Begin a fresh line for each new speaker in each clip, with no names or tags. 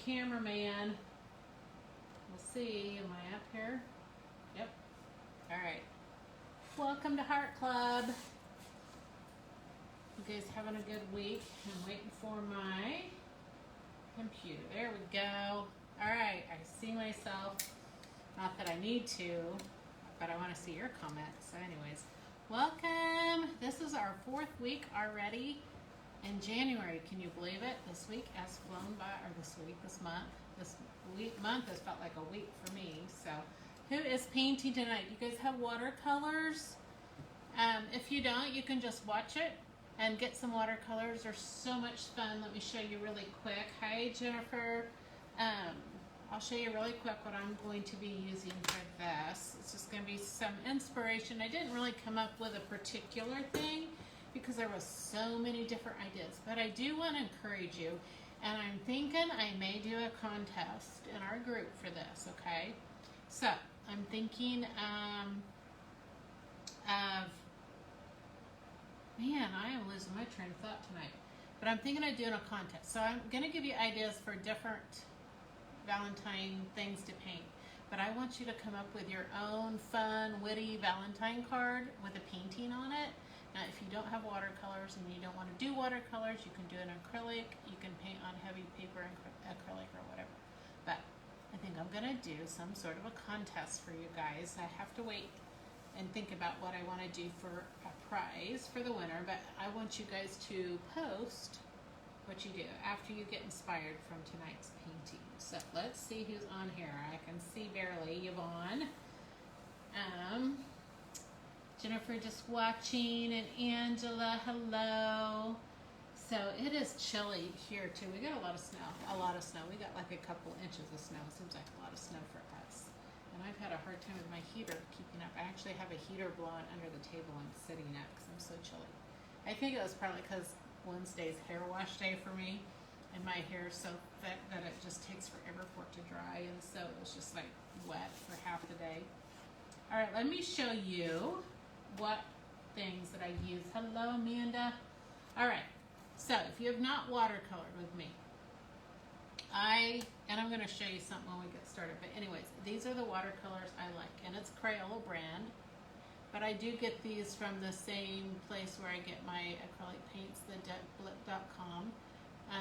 cameraman. We'll see. Am I up here? Yep. All right. Welcome to Heart Club. You guys having a good week? I'm waiting for my computer. There we go. All right. I see myself. Not that I need to, but I want to see your comments. So anyways, welcome. This is our 4th week already in January. Can you believe it? This week has flown by, or this month. This month has felt like a week for me. So who is painting tonight? You guys have watercolors? If you don't, you can just watch it and get some watercolors. They're so much fun. Let me show you really quick. Hi, Jennifer. I'll show you really quick what I'm going to be using for this. It's just going to be some inspiration. I didn't really come up with a particular thing because there was so many different ideas, but I do want to encourage you, and I'm thinking I may do a contest in our group for this, okay? So I'm thinking of, man, I am losing my train of thought tonight, but I'm thinking of doing a contest. So I'm going to give you ideas for different Valentine things to paint, but I want you to come up with your own fun, witty Valentine card with a painting on it. Now, if you don't have watercolors and you don't want to do watercolors, you can do an acrylic. You can paint on heavy paper and acrylic or whatever. But I think I'm going to do some sort of a contest for you guys. I have to wait and think about what I want to do for a prize for the winner, but I want you guys to post what you do after you get inspired from tonight's painting. So let's see who's on here. I can see barely. Yvonne. Jennifer just watching, and Angela, hello. So it is chilly here too. We got a lot of snow. We got like a couple inches of snow. Seems like a lot of snow for us. And I've had a hard time with my heater keeping up. I actually have a heater blowing under the table I'm sitting at because I'm so chilly. I think it was probably because Wednesday's hair wash day for me, and my hair is so thick that it just takes forever for it to dry, and so it was just like wet for half the day. All right, let me show you what things that I use. Hello, Amanda. All right, so if you have not watercolored with me, I'm going to show you something when we get started, but anyways, these are the watercolors I like, and it's Crayola brand, but I do get these from the same place where I get my acrylic paints, the blip.com.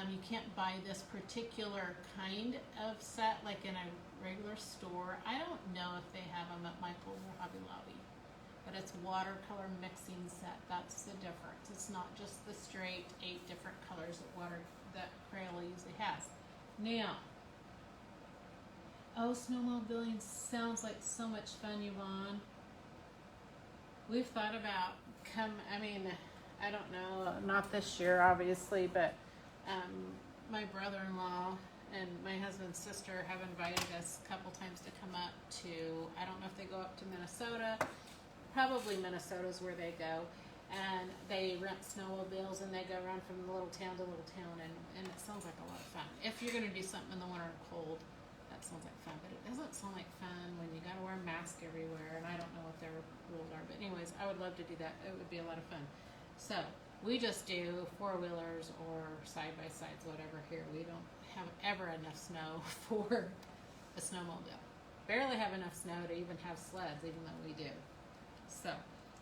You can't buy this particular kind of set like in a regular store. I don't know if they have them at Michael's or Hobby Lobby, but it's watercolor mixing set. That's the difference. It's not just the straight 8 different colors that Crayola usually has. Now, oh, snowmobiling sounds like so much fun, Yvonne. We've thought about I don't know, not this year obviously, but my brother-in-law and my husband's sister have invited us a couple times to come up to, I don't know if they go up to Minnesota, probably Minnesota's where they go, and they rent snowmobiles and they go around from little town to little town, and it sounds like a lot of fun. If you're going to do something in the winter and cold, that sounds like fun, but it doesn't sound like fun when you got to wear a mask everywhere, and I don't know what their rules are, but anyways, I would love to do that. It would be a lot of fun. So we just do 4-wheelers or side-by-sides, whatever here. We don't have ever enough snow for a snowmobile. Barely have enough snow to even have sleds, even though we do. So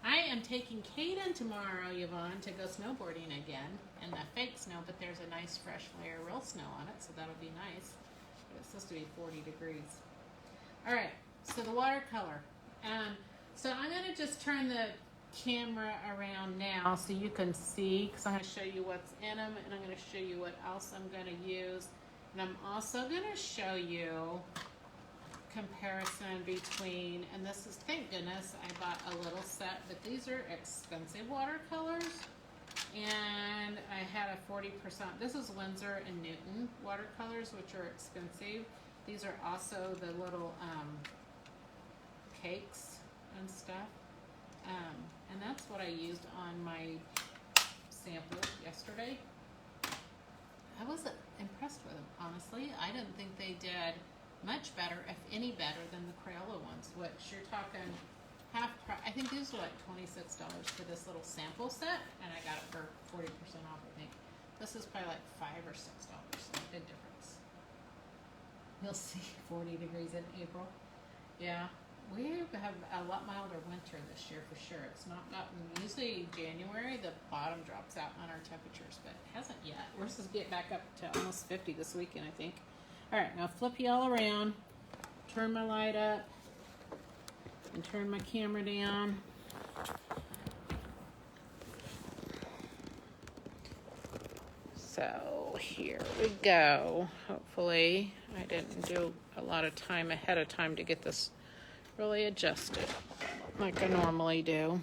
I am taking Kaden tomorrow, Yvonne, to go snowboarding again in the fake snow, but there's a nice fresh layer of real snow on it, so that'll be nice. But it's supposed to be 40 degrees. All right, so the watercolor. So I'm going to just turn the camera around now so you can see, because I'm going to show you what's in them, and I'm going to show you what else I'm going to use, and I'm also going to show you comparison between, and this is, thank goodness I bought a little set, but these are expensive watercolors, and I had a 40%, this is Winsor and Newton watercolors, which are expensive. These are also the little cakes and stuff. And that's what I used on my sample yesterday. I wasn't impressed with them, honestly. I didn't think they did much better, if any better, than the Crayola ones, which you're talking half price. I think these were like $26 for this little sample set, and I got it for 40% off, I think. This is probably like $5 or $6, so big difference. You'll see 40 degrees in April. Yeah, we have a lot milder winter this year for sure. It's not gotten, usually January, the bottom drops out on our temperatures, but it hasn't yet. We're supposed to get back up to almost 50 this weekend, I think. All right, now flip you all around, turn my light up, and turn my camera down. So here we go. Hopefully I didn't do a lot of time ahead of time to get this really adjusted like I normally do.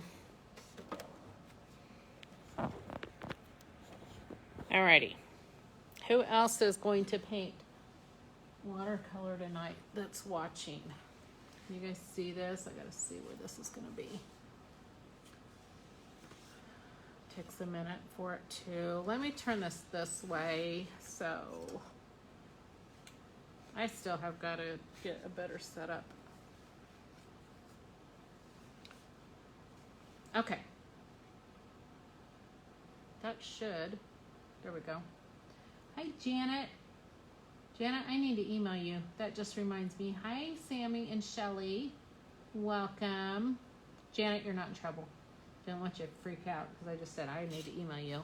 Alrighty. Who else is going to paint watercolor tonight that's watching? Can you guys see this? I gotta see where this is gonna be. Takes a minute for it to. Let me turn this way, so I still have got to get a better setup. Okay. That should. There we go. Hi, Janet. Janet, I need to email you. That just reminds me. Hi, Sammy and Shelly. Welcome. Janet, you're not in trouble. Don't want you to freak out because I just said I need to email you.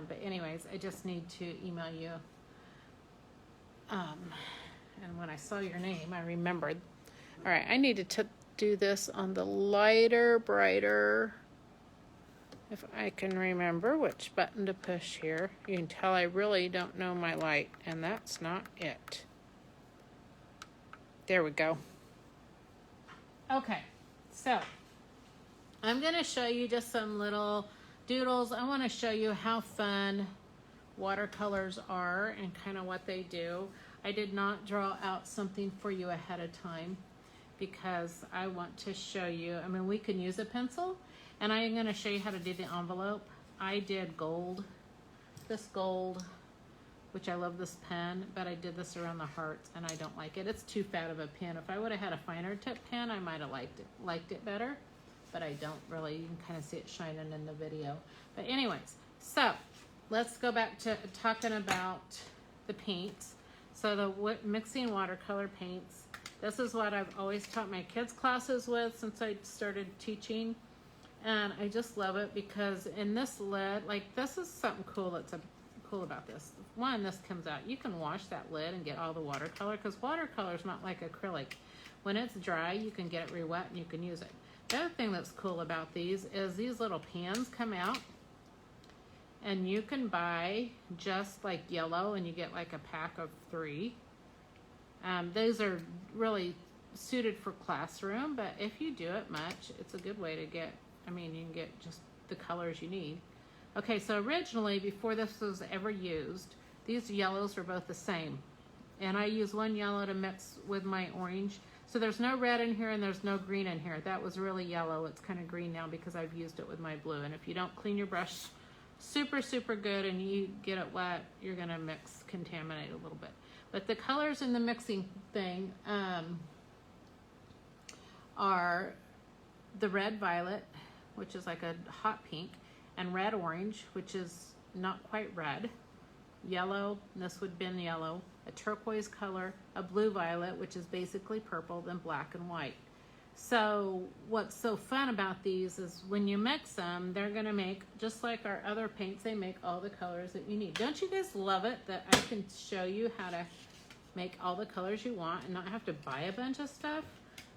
But anyways, I just need to email you. And when I saw your name, I remembered. All right, I needed to do this on the lighter, brighter. If I can remember which button to push here. You can tell I really don't know my light, and that's not it. There we go. Okay, so I'm going to show you just some little doodles. I want to show you how fun watercolors are and kind of what they do. I did not draw out something for you ahead of time because I want to show you, I mean, we can use a pencil, and I'm going to show you how to do the envelope. I did gold, this gold, which I love this pen, but I did this around the hearts, and I don't like it. It's too fat of a pen. If I would have had a finer tip pen, I might have liked it better. But I don't really, you can kind of see it shining in the video. But anyways, so let's go back to talking about the paints. So the mixing watercolor paints, this is what I've always taught my kids classes with since I started teaching. And I just love it because in this lid, like this is something cool that's cool about this. One, this comes out. You can wash that lid and get all the watercolor because watercolor is not like acrylic. When it's dry, you can get it re-wet and you can use it. The other thing that's cool about these is these little pans come out and you can buy just like yellow and you get like a pack of 3. Those are really suited for classroom, but if you do it much, it's a good way to get, I mean, you can get just the colors you need. Okay, so originally, before this was ever used, these yellows were both the same. And I use one yellow to mix with my orange. So there's no red in here and there's no green in here. That was really yellow. It's kind of green now because I've used it with my blue. And if you don't clean your brush super, super good and you get it wet, you're gonna contaminate a little bit. But the colors in the mixing thing are the red violet, which is like a hot pink, and red orange, which is not quite red, yellow, and this would have been yellow, a turquoise color, a blue violet, which is basically purple, then black and white. So what's so fun about these is when you mix them, they're gonna make, just like our other paints, they make all the colors that you need. Don't you guys love it that I can show you how to make all the colors you want and not have to buy a bunch of stuff?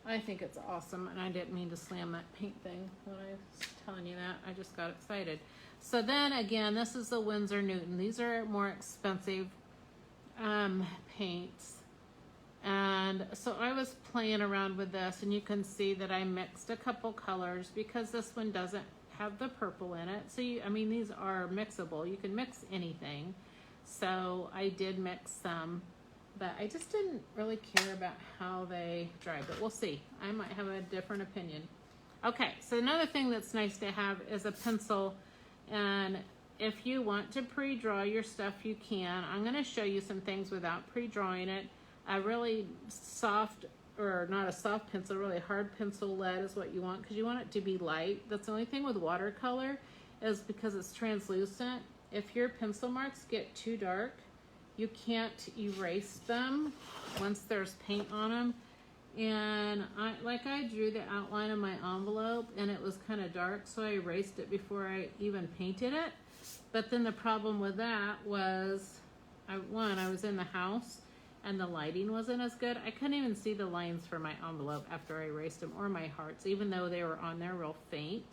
I think it's awesome, and I didn't mean to slam that paint thing when I was telling you that. I just got excited. So then again, this is the Winsor Newton. These are more expensive paints. And so I was playing around with this, and you can see that I mixed a couple colors because this one doesn't have the purple in it. So I mean, these are mixable. You can mix anything. So I did mix some, but I just didn't really care about how they dry, but we'll see. I might have a different opinion. Okay, so another thing that's nice to have is a pencil, and if you want to pre-draw your stuff, you can. I'm gonna show you some things without pre-drawing it. A really soft, or not a soft pencil, really hard pencil lead is what you want because you want it to be light. That's the only thing with watercolor is because it's translucent. If your pencil marks get too dark, you can't erase them once there's paint on them. And I drew the outline of my envelope and it was kind of dark, so I erased it before I even painted it. But then the problem with that was, I was in the house and the lighting wasn't as good. I couldn't even see the lines for my envelope after I erased them, or my hearts, even though they were on there real faint.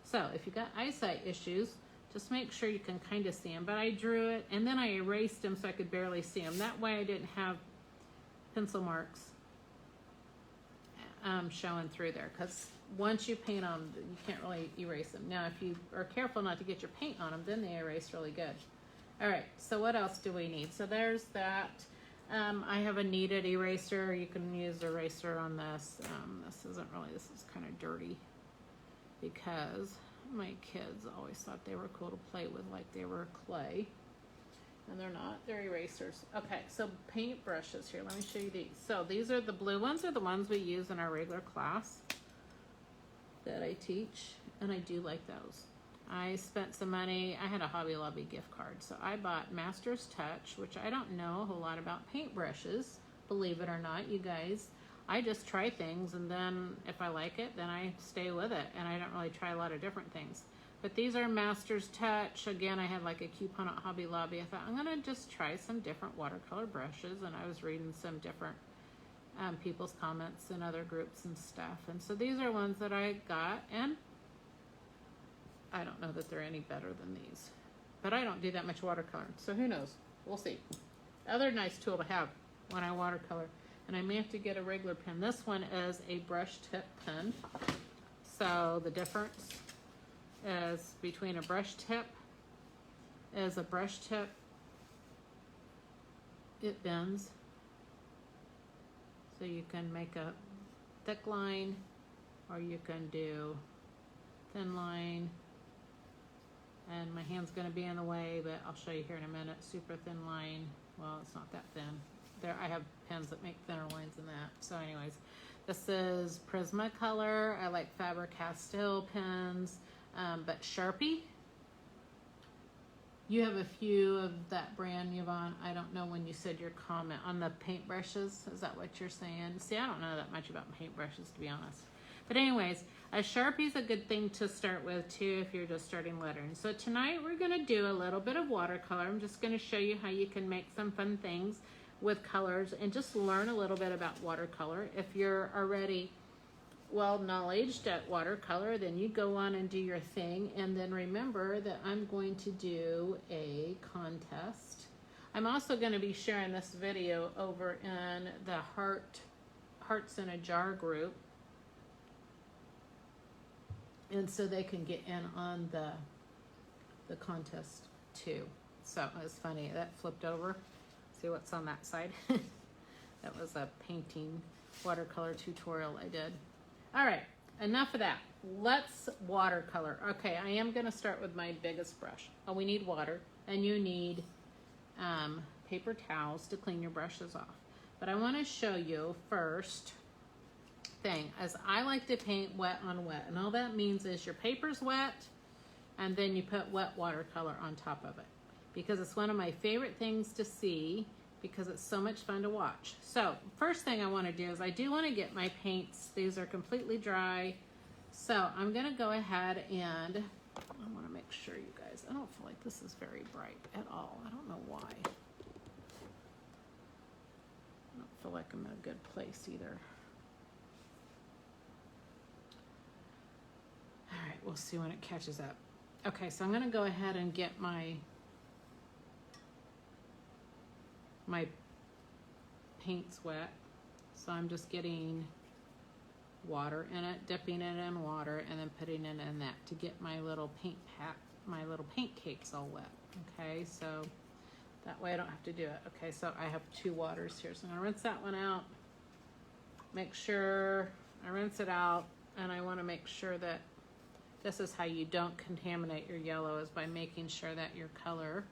So if you got eyesight issues, just make sure you can kind of see them. But I drew it and then I erased them so I could barely see them. That way I didn't have pencil marks showing through there, because once you paint them, you can't really erase them. Now, if you are careful not to get your paint on them, then they erase really good. All right, so what else do we need? So there's that. I have a kneaded eraser. You can use eraser on this. This is kind of dirty because my kids always thought they were cool to play with, like they were clay. And they're not, they're erasers. Okay, so paint brushes here. Let me show you these. So these are the blue ones, are the ones we use in our regular class that I teach, and I do like those. I spent some money. I had a Hobby Lobby gift card, so I bought Master's Touch, which I don't know a whole lot about paintbrushes, believe it or not, you guys. I just try things, and then if I like it, then I stay with it, and I don't really try a lot of different things. But these are Master's Touch. Again, I had like a coupon at Hobby Lobby. I thought I'm gonna just try some different watercolor brushes, and I was reading some different people's comments in other groups and stuff. And so these are ones that I got, and I don't know that they're any better than these. But I don't do that much watercoloring, so who knows? We'll see. Other nice tool to have when I watercolor, and I may have to get a regular pen. This one is a brush tip pen. So the difference is between a brush tip, it bends, so you can make a thick line or you can do thin line, and my hand's going to be in the way, but I'll show you here in a minute. Super thin line, well, it's not that thin. There, I have pens that make thinner lines than that. So anyways, this is Prismacolor. I like Faber-Castell pens. But Sharpie, you have a few of that brand, Yvonne. I don't know when you said your comment on the paintbrushes. Is that what you're saying? See, I don't know that much about paintbrushes, to be honest. But anyways, a Sharpie's a good thing to start with too if you're just starting lettering. So tonight we're going to do a little bit of watercolor. I'm just going to show you how you can make some fun things with colors and just learn a little bit about watercolor. If you're already well-knowledged at watercolor, then you go on and do your thing. And then remember that I'm going to do a contest. I'm also going to be sharing this video over in the Hearts in a Jar group, and so they can get in on the contest too. So it's funny, that flipped over. See what's on that side? That was a painting watercolor tutorial I did. All right, enough of that. Let's watercolor. Okay, I am going to start with my biggest brush. Oh, we need water, and you need paper towels to clean your brushes off. But I want to show you first thing, as I like to paint wet on wet, and all that means is your paper's wet, and then you put wet watercolor on top of it, because it's one of my favorite things to see, because it's so much fun to watch. So first thing I want to do is I do want to get my paints. These are completely dry. So I'm going to go ahead and I want to make sure, you guys, I don't feel like this is very bright at all. I don't know why. I don't feel like I'm in a good place either. All right, we'll see when it catches up. Okay, so I'm going to go ahead and get my paint's wet, so I'm just getting water in it, dipping it in water, and then putting it in that to get my little paint cakes all wet. Okay, so that way I don't have to do it. Okay, so I have 2 waters here, so I'm gonna rinse that one out. Make sure I rinse it out, and I want to make sure that this is how you don't contaminate your yellow, is by making sure that your color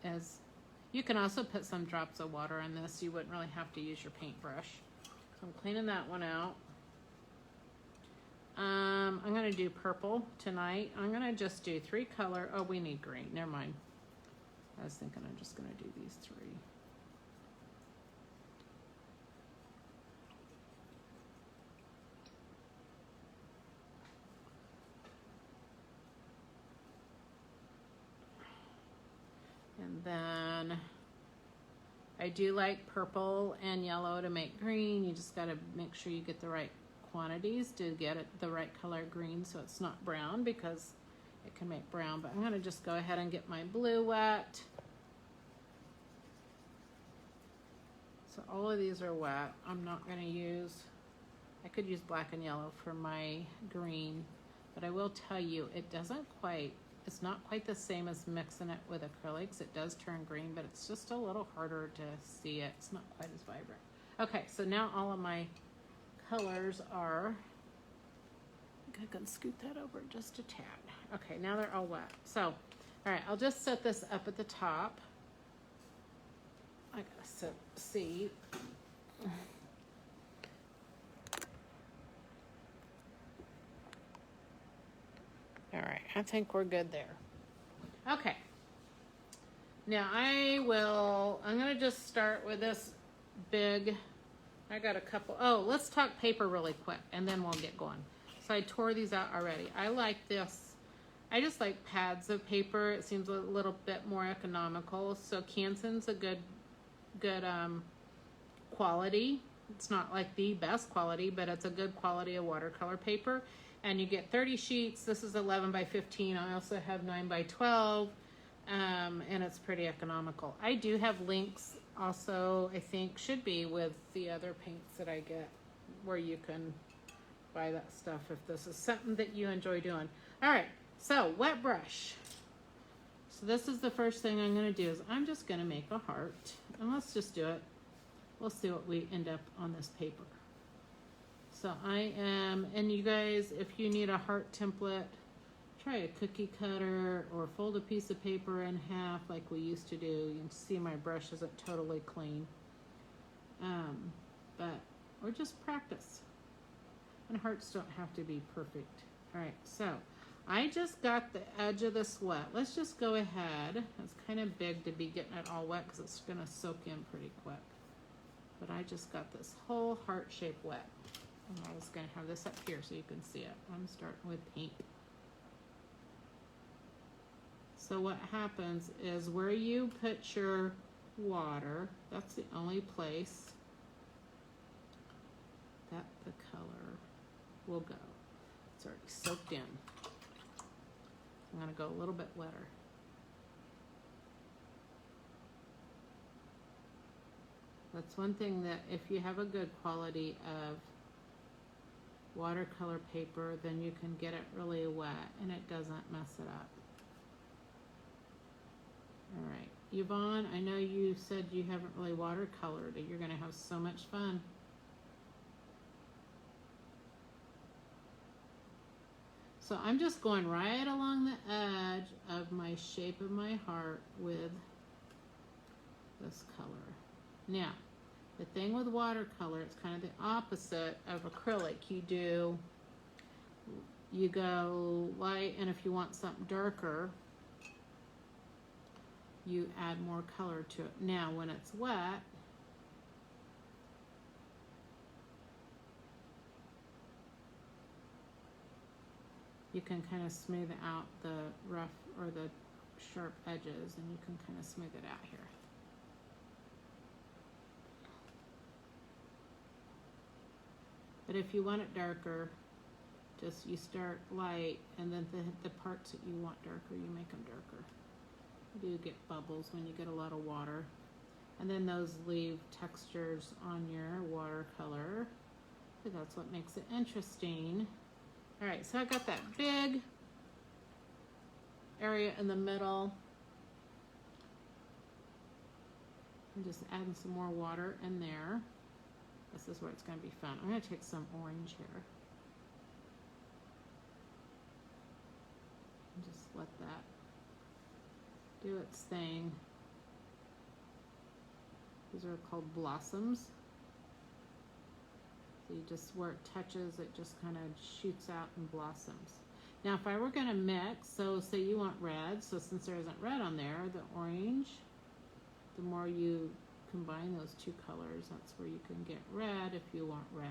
is. You can also put some drops of water in this. You wouldn't really have to use your paintbrush. So I'm cleaning that one out. I'm going to do purple tonight. I'm going to just do 3 color. Oh, we need green. Never mind. I was thinking I'm just gonna do these 3. And then I do like purple and yellow to make green. You just gotta make sure you get the right quantities to get it the right color green so it's not brown, because it can make brown. But I'm gonna just go ahead and get my blue wet. So all of these are wet. I'm not gonna use, I could use black and yellow for my green, but I will tell you, it doesn't quite, it's not quite the same as mixing it with acrylics. It does turn green, but it's just a little harder to see it. It's not quite as vibrant. Okay, so now all of my colors are, I think I can scoot that over just a tad. Okay, now they're all wet. So, all right, I'll just set this up at the top. I gotta set seed. All right, I think we're good there. Okay. Now I'm gonna just start with this big, I got a couple, oh, let's talk paper really quick and then we'll get going. So I tore these out already. I like this. I just like pads of paper. It seems a little bit more economical. So Canson's a good quality. It's not like the best quality, but it's a good quality of watercolor paper. And you get 30 sheets. This is 11 by 15. I also have 9 by 12. And it's pretty economical. I do have links also, I think should be with the other paints that I get, where you can buy that stuff if this is something that you enjoy doing. All right, so wet brush. So this is the first thing I'm gonna do is I'm just gonna make a heart, and let's just do it. We'll see what we end up on this paper. So I am, and you guys, if you need a heart template, try a cookie cutter or fold a piece of paper in half like we used to do. You can see my brush isn't totally clean. Or just practice. And hearts don't have to be perfect. All right, so I just got the edge of this wet. Let's just go ahead. It's kind of big to be getting it all wet because it's gonna soak in pretty quick. But I just got this whole heart shape wet. And I was gonna have this up here so you can see it. I'm starting with pink. So what happens is where you put your water, that's the only place that the color will go. It's already soaked in. I'm gonna go a little bit wetter. That's one thing that if you have a good quality of watercolor paper, then you can get it really wet and it doesn't mess it up. All right, Yvonne, I know you said you haven't really watercolored. You're gonna have so much fun. So I'm just going right along the edge of my shape of my heart with this color. Now, the thing with watercolor, it's kind of the opposite of acrylic. You go light, and if you want something darker, you add more color to it. Now, when it's wet, you can kind of smooth out the rough or the sharp edges, and you can kind of smooth it out here. But if you want it darker, just you start light, and then the parts that you want darker, you make them darker. You do get bubbles when you get a lot of water. And then those leave textures on your watercolor. So that's what makes it interesting. All right, so I got that big area in the middle. I'm just adding some more water in there. This is where it's going to be fun. I'm going to take some orange here. And just let that do its thing. These are called blossoms. So you just, where it touches, it just kind of shoots out and blossoms. Now if I were going to mix, so say you want red, so since there isn't red on there, the orange, the more you combine those two colors, that's where you can get red if you want red.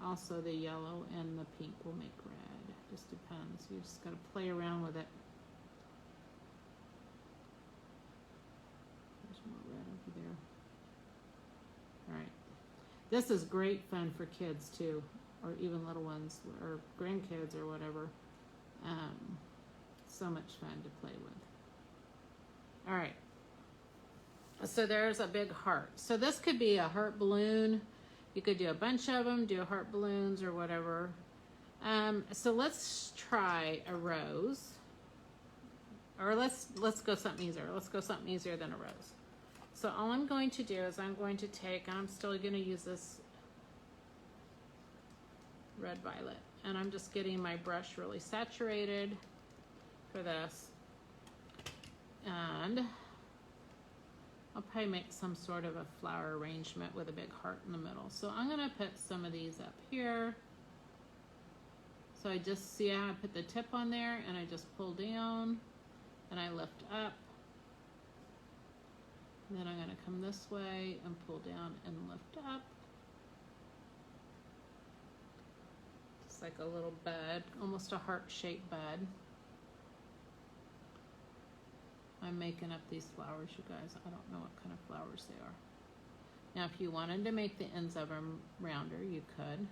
Also the yellow and the pink will make red, just depends. You just got to play around with it. There's more red over there. All right, this is great fun for kids too, or even little ones or grandkids or whatever. So much fun to play with. All right, so there's a big heart. So this could be a heart balloon. You could do a bunch of them, do heart balloons or whatever. So let's try a rose, or let's go something easier. Let's go something easier than a rose. So all I'm going to do is I'm going to take, I'm still going to use this red violet, and I'm just getting my brush really saturated for this, and I'll probably make some sort of a flower arrangement with a big heart in the middle. So I'm going to put some of these up here. So I just see how I put the tip on there, and I just pull down and I lift up. And then I'm going to come this way and pull down and lift up. Just like a little bud, almost a heart-shaped bud. I'm making up these flowers, you guys. I don't know what kind of flowers they are. Now, if you wanted to make the ends of them rounder, you could.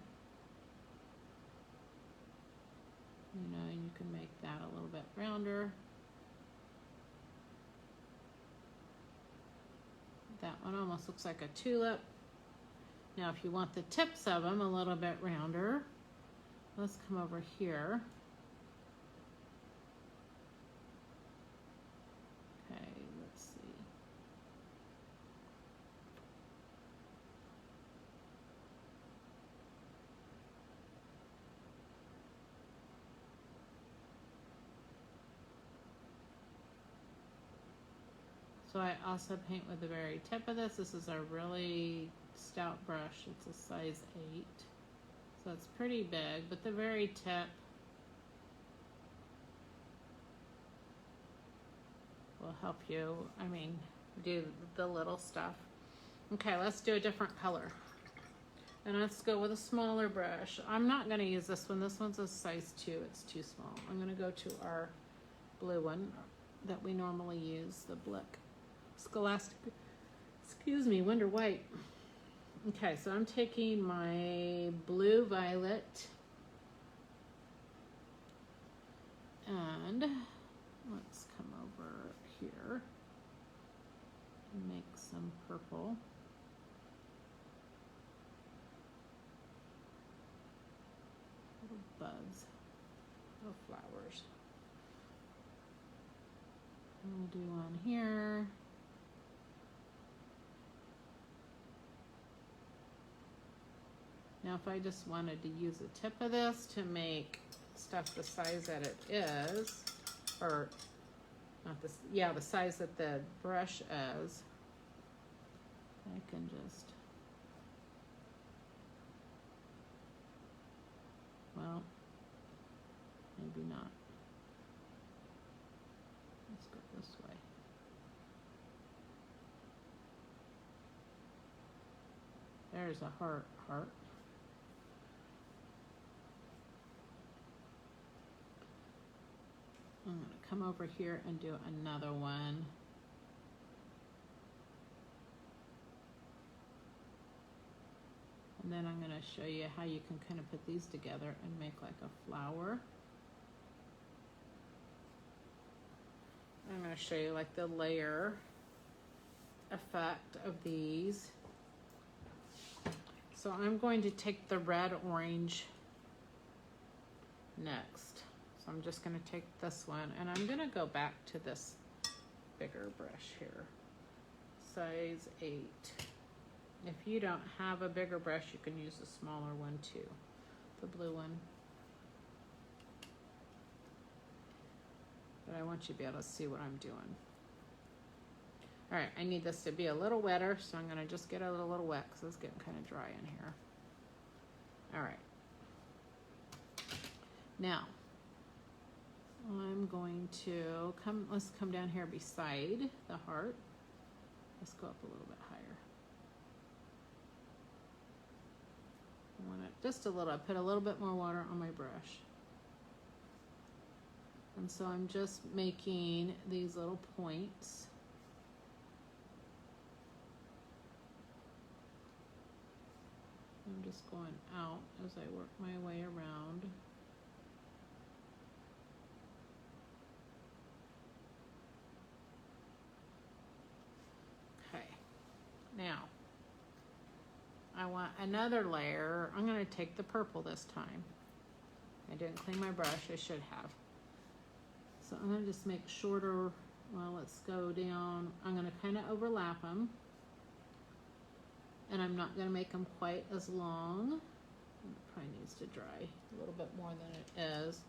You know, you can make that a little bit rounder. That one almost looks like a tulip. Now, if you want the tips of them a little bit rounder, let's come over here. So I also paint with the very tip of this. This is a really stout brush. It's a size 8. So it's pretty big, but the very tip will help you, I mean, do the little stuff. Okay, let's do a different color. And let's go with a smaller brush. I'm not gonna use this one. This one's a size 2, it's too small. I'm gonna go to our blue one that we normally use, the Blick Scholastic, excuse me, Wonder White. Okay, so I'm taking my blue violet and let's come over here and make some purple. Little buds, little flowers. And we'll do one here. Now if I just wanted to use the tip of this to make stuff the size that it is, or not this, yeah, the size that the brush is, I can just, well, maybe not. Let's go this way. There's a heart. I'm going to come over here and do another one. And then I'm going to show you how you can kind of put these together and make like a flower. I'm going to show you like the layer effect of these. So I'm going to take the red orange next. So I'm just going to take this one and I'm going to go back to this bigger brush here, size 8. If you don't have a bigger brush, you can use a smaller one too, the blue one. But I want you to be able to see what I'm doing. All right, I need this to be a little wetter, so I'm going to just get it a little wet because it's getting kind of dry in here. All right. Now, I'm going to let's come down here beside the heart. Let's go up a little bit higher. I want it just a little, I put a little bit more water on my brush. And so I'm just making these little points. I'm just going out as I work my way around. Okay, now I want another layer. I'm going to take the purple this time. I didn't clean my brush, I should have. So I'm going to just make shorter, well, let's go down. I'm going to kind of overlap them. And I'm not going to make them quite as long. It probably needs to dry a little bit more than it is.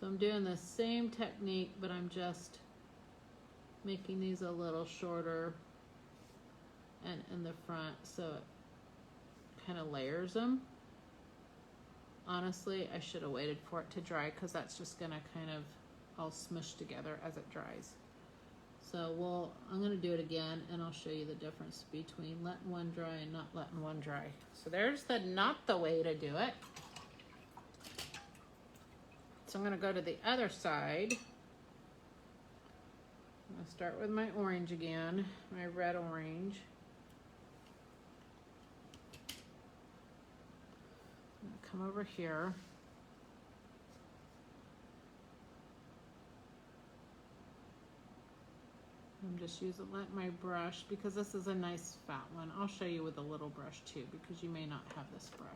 So I'm doing the same technique, but I'm just making these a little shorter and in the front so it kind of layers them. Honestly, I should have waited for it to dry because that's just going to kind of all smush together as it dries. So I'm going to do it again and I'll show you the difference between letting one dry and not letting one dry. So there's not the way to do it. So I'm going to go to the other side. I'm going to start with my orange again, my red orange. I'm going to come over here. I'm just let my brush, because this is a nice fat one. I'll show you with a little brush too, because you may not have this brush.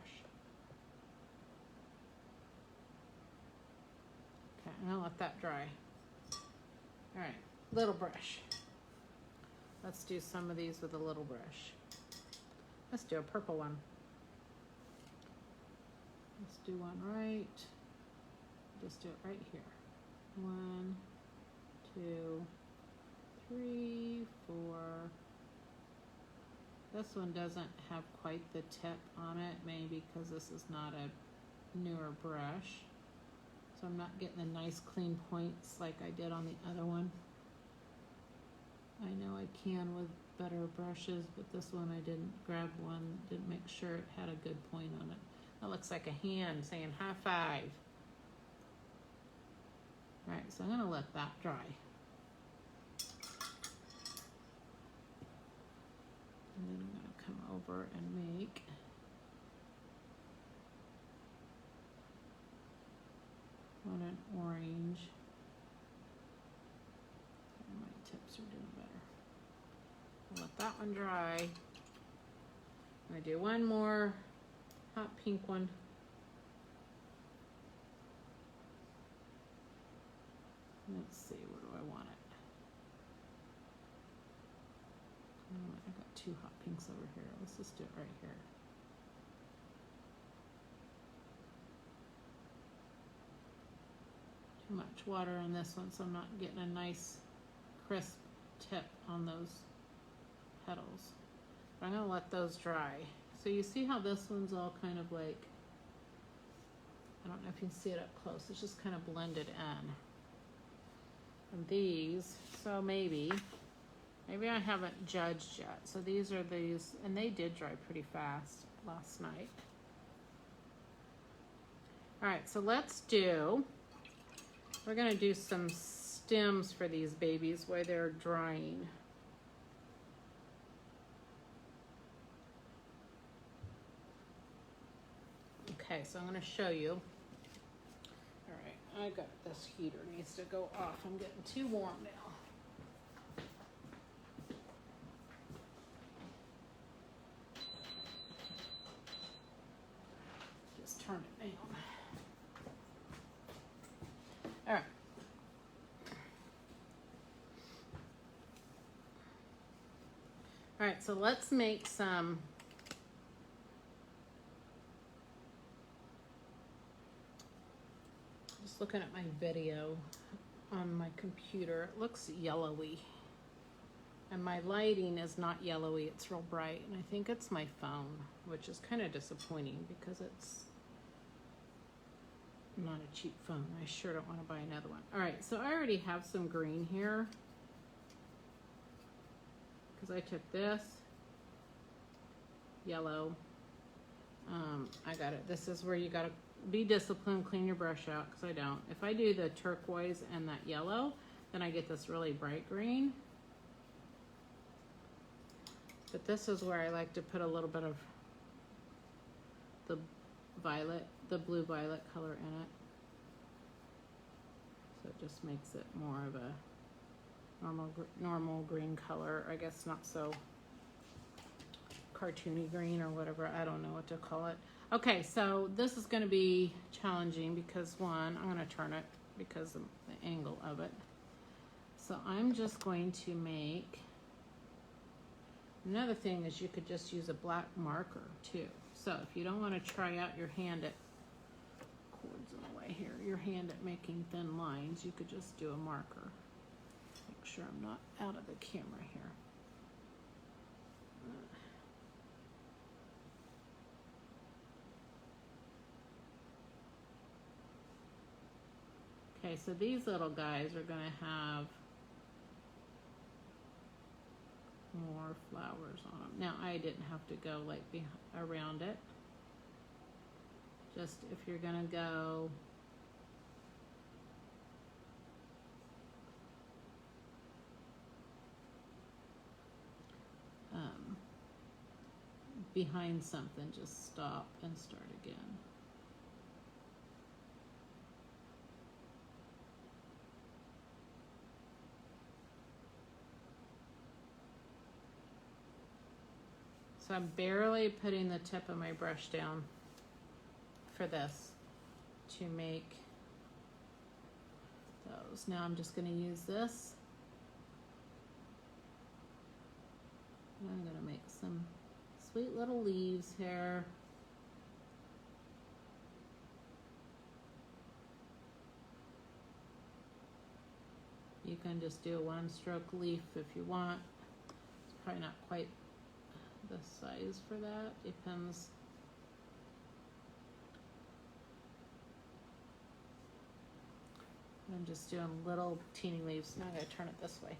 Okay, I'm gonna let that dry. All right, little brush. Let's do some of these with a little brush. Let's do a purple one. Let's do one right. Just do it right here. 1, 2, 3, 4. This one doesn't have quite the tip on it, maybe because this is not a newer brush. So I'm not getting the nice clean points like I did on the other one. I know I can with better brushes, but this one I didn't grab one, didn't make sure it had a good point on it. That looks like a hand saying high five. All right, so I'm gonna let that dry. And then I'm gonna come over and make one an orange. And my tips are doing better. I'll let that one dry. I'm gonna do one more hot pink one. Let's see, where do I want it? Oh, I got 2 hot pinks over here. Let's just do it right here. Too much water on this one, so I'm not getting a nice crisp tip on those petals. But I'm gonna let those dry. So you see how this one's all kind of like, I don't know if you can see it up close, it's just kind of blended in. And these, so maybe I haven't judged yet. So these are these, and they did dry pretty fast last night. All right, so we're gonna do some stems for these babies while they're drying. Okay, so I'm gonna show you. All right, I got this heater needs to go off. I'm getting too warm now. Just turn it down. All right. All right, so let's make some looking at my video on my computer. It looks yellowy. And my lighting is not yellowy, it's real bright. And I think it's my phone, which is kind of disappointing because it's not a cheap phone. I sure don't want to buy another one. All right, so I already have some green here because I took this yellow. I got it. This is where you got to be disciplined, clean your brush out, because I don't. If I do the turquoise and that yellow, then I get this really bright green. But this is where I like to put a little bit of the violet, the blue violet color in it. So it just makes it more of a normal green color. I guess not so cartoony green or whatever. I don't know what to call it. Okay, so this is going to be challenging because one, I'm going to turn it because of the angle of it. So I'm just going to make, another thing is you could just use a black marker too. So if you don't want to try out your hand at, cords in the way here, your hand at making thin lines, you could just do a marker. Make sure I'm not out of the camera here. Okay, so these little guys are going to have more flowers on them. Now, I didn't have to go like around it. Just if you're going to go behind something, just stop and start again. So I'm barely putting the tip of my brush down for this to make those. Now I'm just going to use this. And I'm going to make some sweet little leaves here. You can just do a one stroke leaf if you want. It's probably not quite the size for that, depends. I'm just doing little teeny leaves. Now I'm going to turn it this way.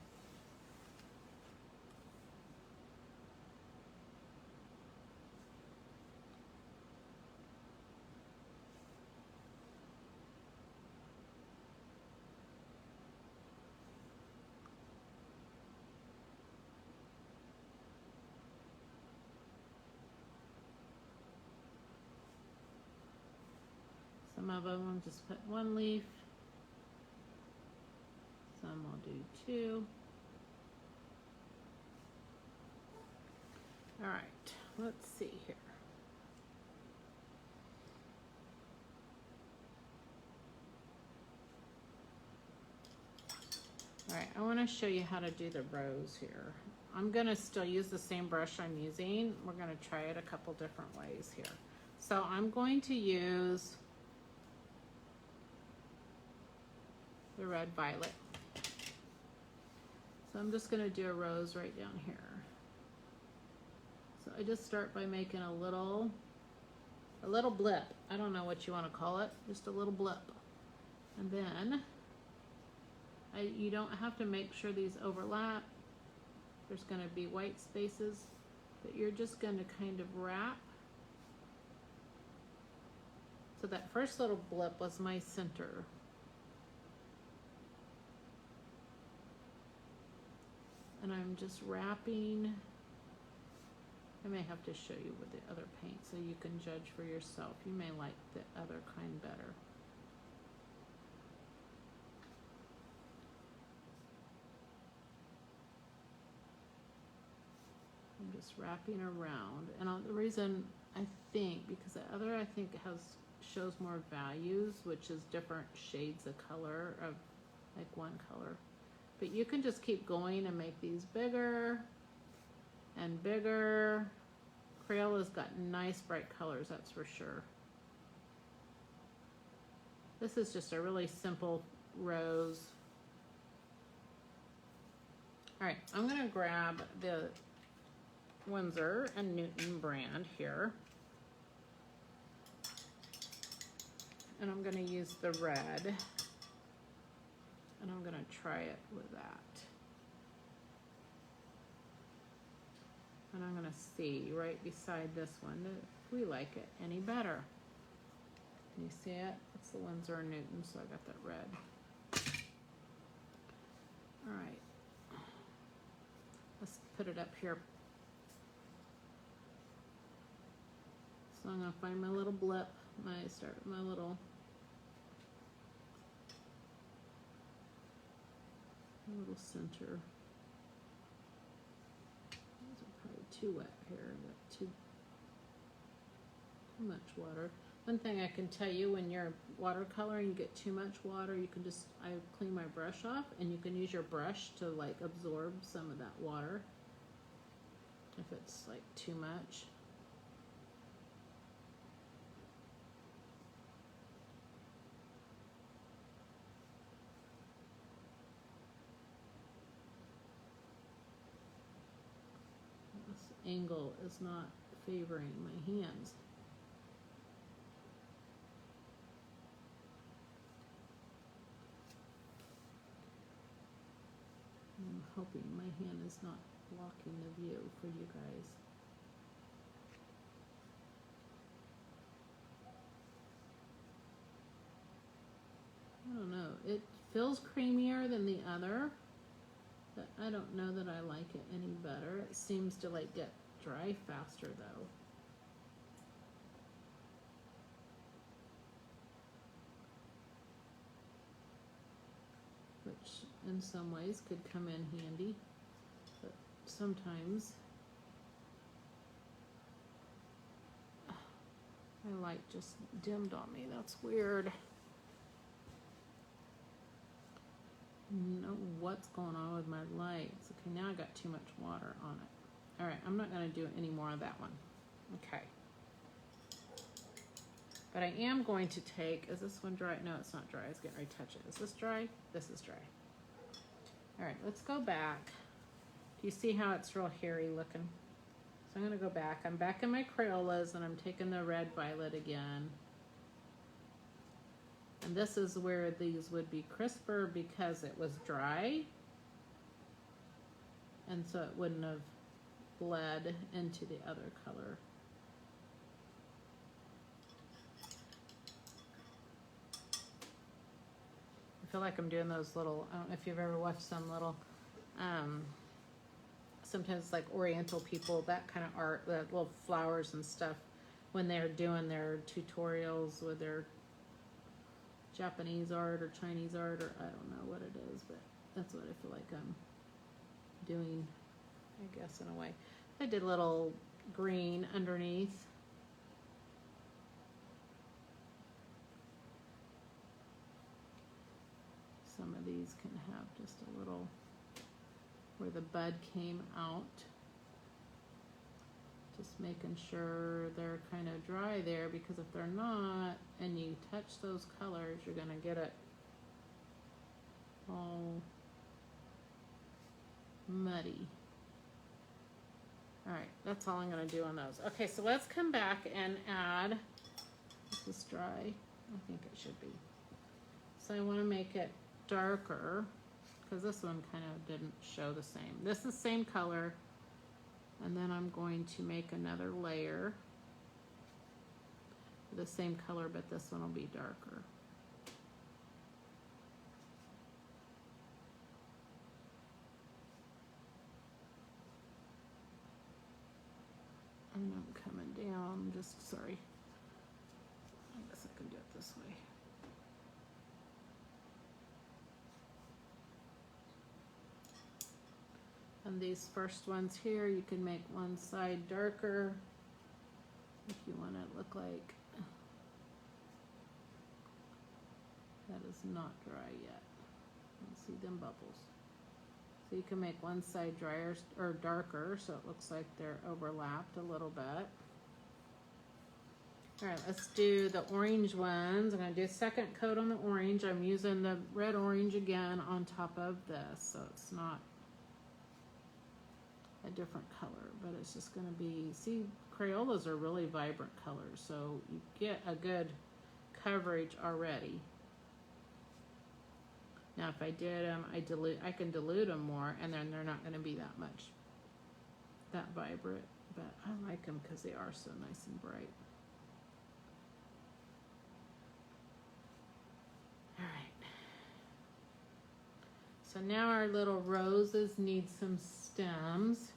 Some of them I'll just put one leaf. Some I'll do two. All right, let's see here. All right, I want to show you how to do the rose here. I'm going to still use the same brush I'm using. We're going to try it a couple different ways here. So I'm going to use the red violet. So I'm just going to do a rose right down here. So I just start by making a little blip. I don't know what you want to call it, just a little blip. And then you don't have to make sure these overlap. There's going to be white spaces, but you're just going to kind of wrap. So that first little blip was my center. And I'm just wrapping. I may have to show you with the other paint so you can judge for yourself. You may like the other kind better. I'm just wrapping around. And the reason I think, because the other I think shows more values, which is different shades of color of like one color. But you can just keep going and make these bigger and bigger. Crayola's got nice bright colors, that's for sure. This is just a really simple rose. All right, I'm gonna grab the Winsor & Newton brand here. And I'm gonna use the red. And I'm gonna try it with that. And I'm gonna see right beside this one if we like it any better. Can you see it? It's the Winsor & Newton, so I got that red. All right. Let's put it up here. So I'm gonna find my little blip. Start with my little center. These are probably too wet here. I got too much water. One thing I can tell you, when you're watercoloring, you get too much water, you can just, I clean my brush off, and you can use your brush to like absorb some of that water if it's like too much. This angle is not favoring my hands. I'm hoping my hand is not blocking the view for you guys. I don't know. It feels creamier than the other, but I don't know that I like it any better. It seems to like get dry faster though. Which in some ways could come in handy, but sometimes my light just dimmed on me. That's weird. I don't know what's going on with my lights. Okay, now I got too much water on it. All right, I'm not going to do any more of that one. Okay. But I am going to take, is this one dry? No, it's not dry. I was getting ready to touch it. Is this dry? This is dry. All right, let's go back. Do you see how it's real hairy looking? So I'm going to go back. I'm back in my Crayolas, and I'm taking the red violet again. And this is where these would be crisper because it was dry. And so it wouldn't have bled into the other color. I feel like I'm doing those little, I don't know if you've ever watched some little, sometimes like Oriental people, that kind of art, the little flowers and stuff, when they're doing their tutorials with their Japanese art or Chinese art, or I don't know what it is, but that's what I feel like I'm doing, I guess, in a way. I did a little green underneath. Some of these can have just a little where the bud came out. Just making sure they're kind of dry there, because if they're not and you touch those colors, you're gonna get it all muddy. All right, that's all I'm gonna do on those. Okay, so let's come back and add, is this dry? I think it should be. So I wanna make it darker, because this one kind of didn't show the same. This is the same color. And then I'm going to make another layer with the same color, but this one will be darker. And I'm coming down, just sorry. I guess I can do it this way. And these first ones here, you can make one side darker if you want it to look like. That is not dry yet. You can see them bubbles. So you can make one side drier or darker, so it looks like they're overlapped a little bit. All right, let's do the orange ones. I'm gonna do a second coat on the orange. I'm using the red orange again on top of this, so it's not a different color, but it's just going to be, see, Crayolas are really vibrant colors, so you get a good coverage already. Now if I did them, I can dilute them more, and then they're not going to be that much, that vibrant, but I like them because they are so nice and bright. All right. So now our little roses need some stems.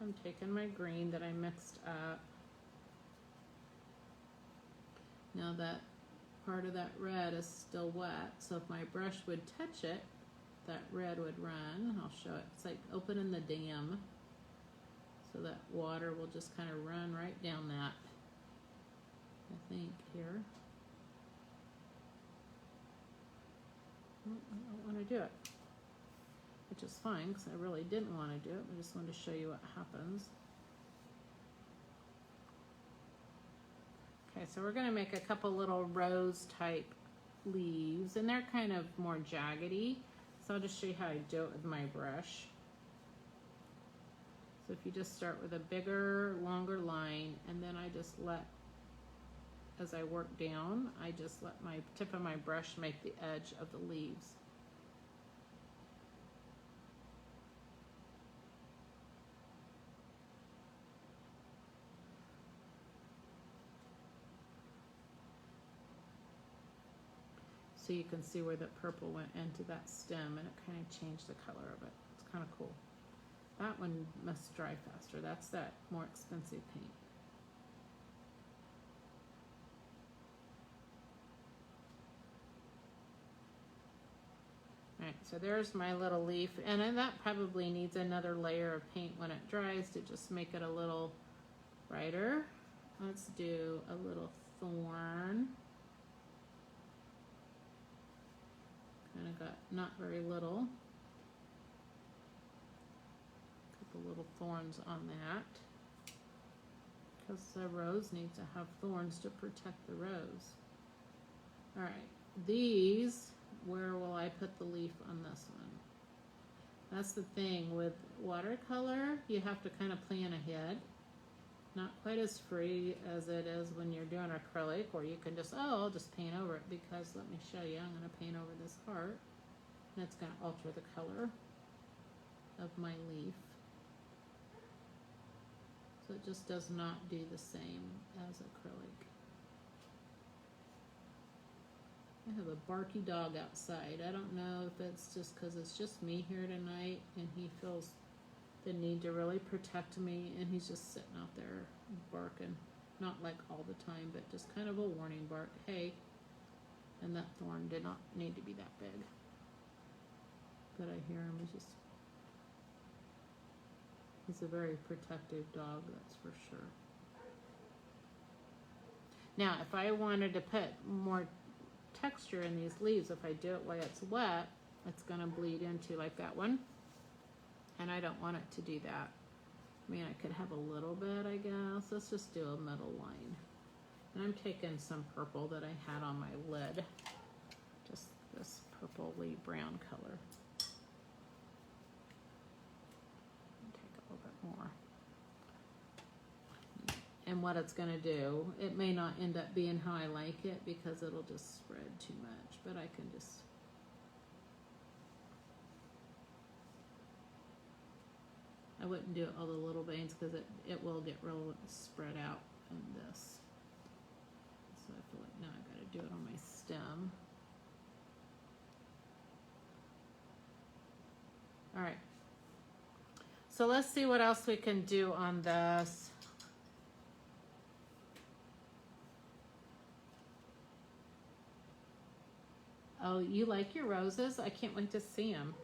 I'm taking my green that I mixed up. Now that part of that red is still wet, so if my brush would touch it, that red would run. I'll show it. It's like opening the dam. So that water will just kind of run right down that, I think, here. I don't want to do it, which is fine because I really didn't want to do it. I just wanted to show you what happens. Okay, so we're going to make a couple little rose type leaves, and they're kind of more jaggedy. So I'll just show you how I do it with my brush. So if you just start with a bigger, longer line, and then I just let, as I work down, I just let my tip of my brush make the edge of the leaves. So you can see where the purple went into that stem, and it kind of changed the color of it. It's kind of cool. That one must dry faster. That's that more expensive paint. Alright, so there's my little leaf, and then that probably needs another layer of paint when it dries to just make it a little brighter. Let's do a little thorn. Kind of got not very little. Couple little thorns on that. Because the rose needs to have thorns to protect the rose. Alright, these, where will I put the leaf on this one? That's the thing with watercolor, you have to kind of plan ahead. Not quite as free as it is when you're doing acrylic, or you can just, oh, I'll just paint over it, because let me show you, I'm going to paint over this heart, and it's going to alter the color of my leaf. So it just does not do the same as acrylic. I have a barky dog outside. I don't know if it's just because it's just me here tonight, and he feels the need to really protect me, and he's just sitting out there barking. Not like all the time, but just kind of a warning bark. Hey, and that thorn did not need to be that big. But I hear him. He's a very protective dog, that's for sure. Now, if I wanted to put more texture in these leaves, if I do it while it's wet, it's going to bleed into like that one. And I don't want it to do that. I mean, I could have a little bit, I guess. Let's just do a middle line. And I'm taking some purple that I had on my lid. Just this purpley brown color. Take a little bit more. And what it's going to do, it may not end up being how I like it because it'll just spread too much. But I can just... I wouldn't do all the little veins because it will get real spread out in this. So I feel like now I got to do it on my stem. All right. So let's see what else we can do on this. Oh, you like your roses? I can't wait to see them.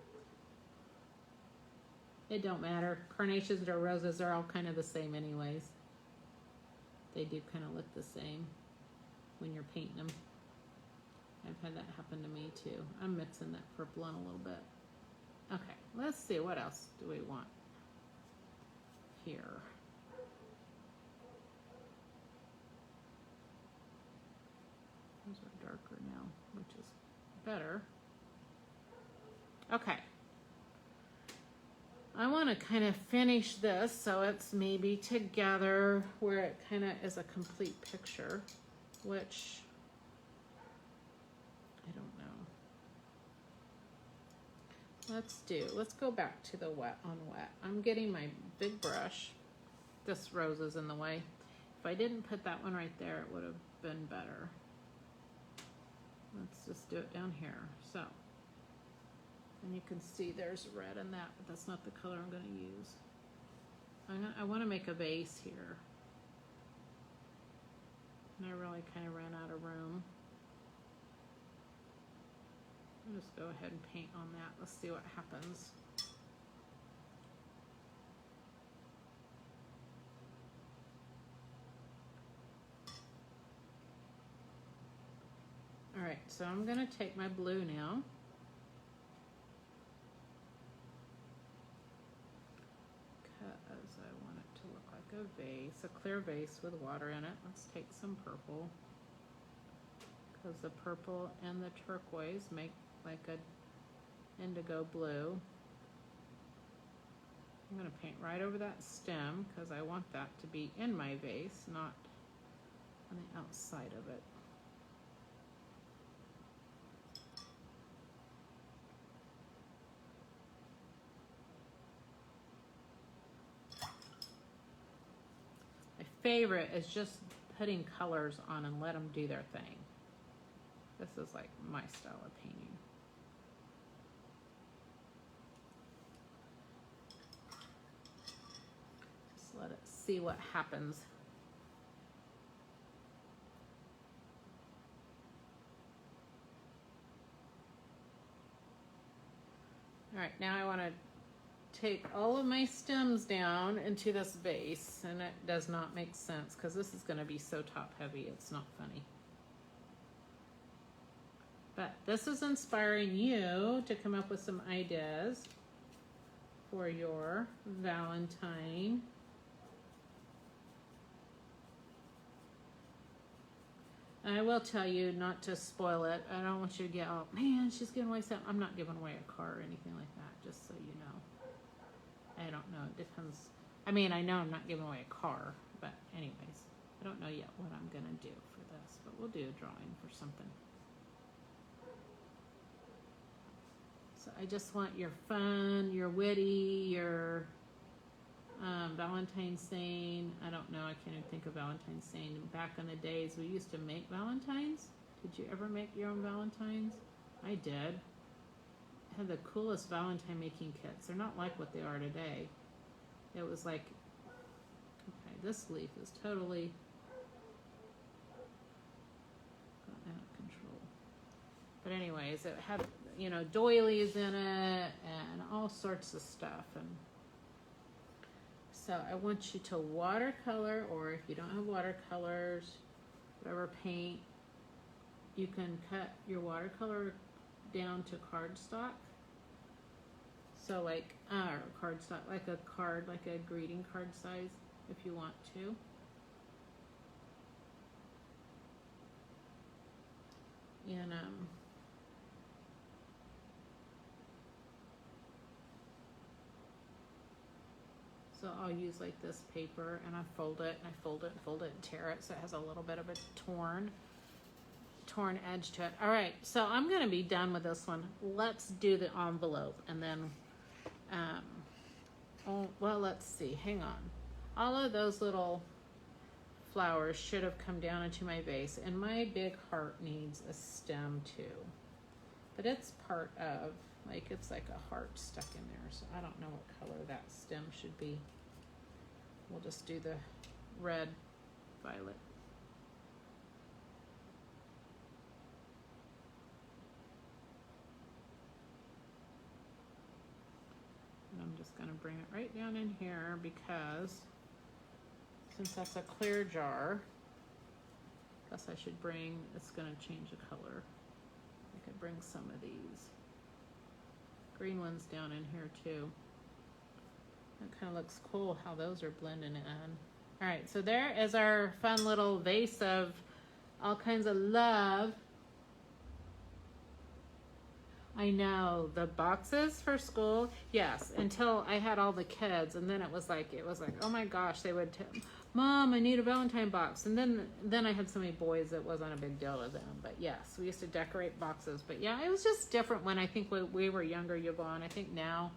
It don't matter. Carnations or roses are all kind of the same anyways. They do kind of look the same when you're painting them. I've had that happen to me too. I'm mixing that purple in a little bit. Okay, let's see. What else do we want here? Those are darker now, which is better. Okay. I want to kind of finish this so it's maybe together where it kind of is a complete picture, which I don't know. Let's go back to the wet on wet. I'm getting my big brush. This rose is in the way. If I didn't put that one right there, it would have been better. Let's just do it down here. So, and you can see there's red in that, but that's not the color I'm going to use. I want to make a vase here. And I really kind of ran out of room. I'll just go ahead and paint on that. Let's see what happens. Alright, so I'm going to take my blue now. Because I want it to look like a vase, a clear vase with water in it. Let's take some purple. Because the purple and the turquoise make like a indigo blue. I'm going to paint right over that stem because I want that to be in my vase, not on the outside of it. My favorite is just putting colors on and let them do their thing. This is like my style of painting. Just let it see what happens. All right, now I want to take all of my stems down into this vase, and it does not make sense because this is going to be so top heavy, it's not funny. But this is inspiring you to come up with some ideas for your Valentine. And I will tell you not to spoil it. I don't want you to get, oh man, she's giving away something. I'm not giving away a car or anything like that, just so you know. I don't know, it depends. I mean, I know I'm not giving away a car, but anyways, I don't know yet what I'm gonna do for this, but we'll do a drawing for something. So I just want your fun, your witty, your Valentine's saying. I don't know, I can't even think of Valentine's saying. Back in the days, we used to make Valentines. Did you ever make your own Valentines? I did. I had the coolest Valentine making kits. They're not like what they are today. It was like, okay, this leaf is totally got out of control. But anyways, it had, you know, doilies in it and all sorts of stuff. And so I want you to watercolor, or if you don't have watercolors, whatever paint, you can cut your watercolor down to cardstock. So like, cardstock, like a card, like a greeting card size, if you want to. And so I'll use like this paper, and I fold it, and I fold it, and fold it, and tear it, so it has a little bit of a torn edge to it. All right, so I'm gonna be done with this one. Let's do the envelope, and then, oh, well, let's see, hang on. All of those little flowers should have come down into my vase, and my big heart needs a stem too. But it's part of, like, it's like a heart stuck in there, so I don't know what color that stem should be. We'll just do the red, violet. And I'm just going to bring it right down in here because since that's a clear jar, I guess I should bring, it's going to change the color. I could bring some of these green ones down in here too. That kind of looks cool how those are blending in. All right, so there is our fun little vase of all kinds of love. I know, the boxes for school, yes, until I had all the kids, and then it was like, oh my gosh, they would tell, Mom, I need a Valentine box. And then I had so many boys, it wasn't a big deal to them. But yes, we used to decorate boxes. But yeah, it was just different when I think we were younger, Yvonne. I think now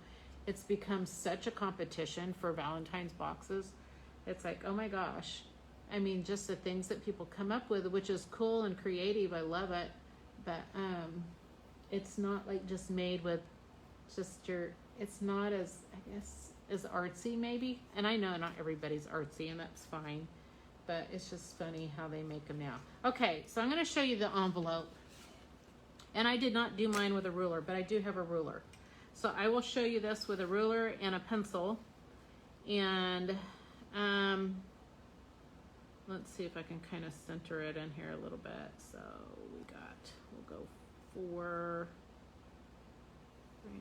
it's become such a competition for Valentine's boxes. It's like, oh my gosh. I mean, just the things that people come up with, which is cool and creative. I love it. But it's not like just made with just it's not as, I guess, as artsy maybe. And I know not everybody's artsy, and that's fine. But it's just funny how they make them now. Okay, so I'm going to show you the envelope. And I did not do mine with a ruler, but I do have a ruler. So I will show you this with a ruler and a pencil. And let's see if I can kind of center it in here a little bit. So we'll go 4, 3.5, 4.5.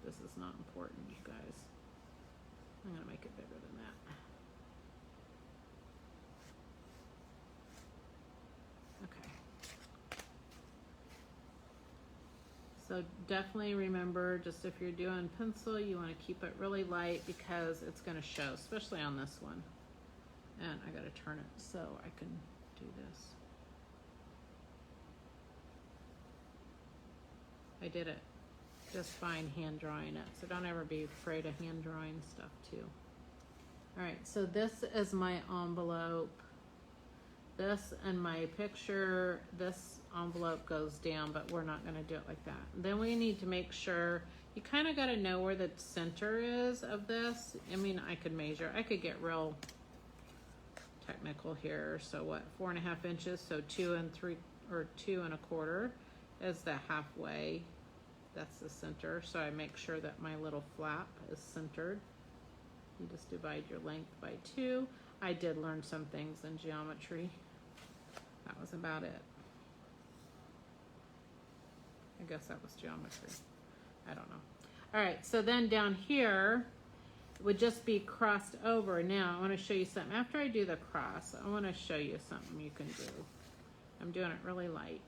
This is not important, you guys. I'm gonna make it bigger than that. Okay. So definitely remember, just if you're doing pencil, you want to keep it really light because it's going to show, especially on this one. And I got to turn it so I can do this. I did it just fine hand drawing it, so don't ever be afraid of hand drawing stuff too. All right, so this is my envelope. This and my picture, this envelope goes down, but we're not going to do it like that. Then we need to make sure, you kind of got to know where the center is of this. I mean, I could measure, I could get real technical here. So what, 4.5 inches, so 2 and 3 or 2 1/4 is the halfway. That's the center. So I make sure that my little flap is centered. You just divide your length by 2. I did learn some things in geometry. That was about it. I guess that was geometry. I don't know. All right, so then down here would just be crossed over. Now I want to show you something. After I do the cross, I want to show you something you can do. I'm doing it really light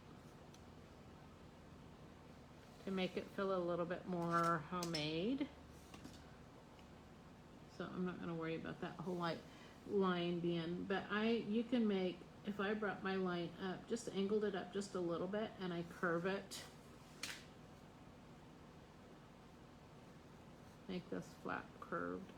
to make it feel a little bit more homemade. So I'm not going to worry about that whole line being, but you can make, if I brought my line up, just angled it up just a little bit and I curve it, make this flap curved.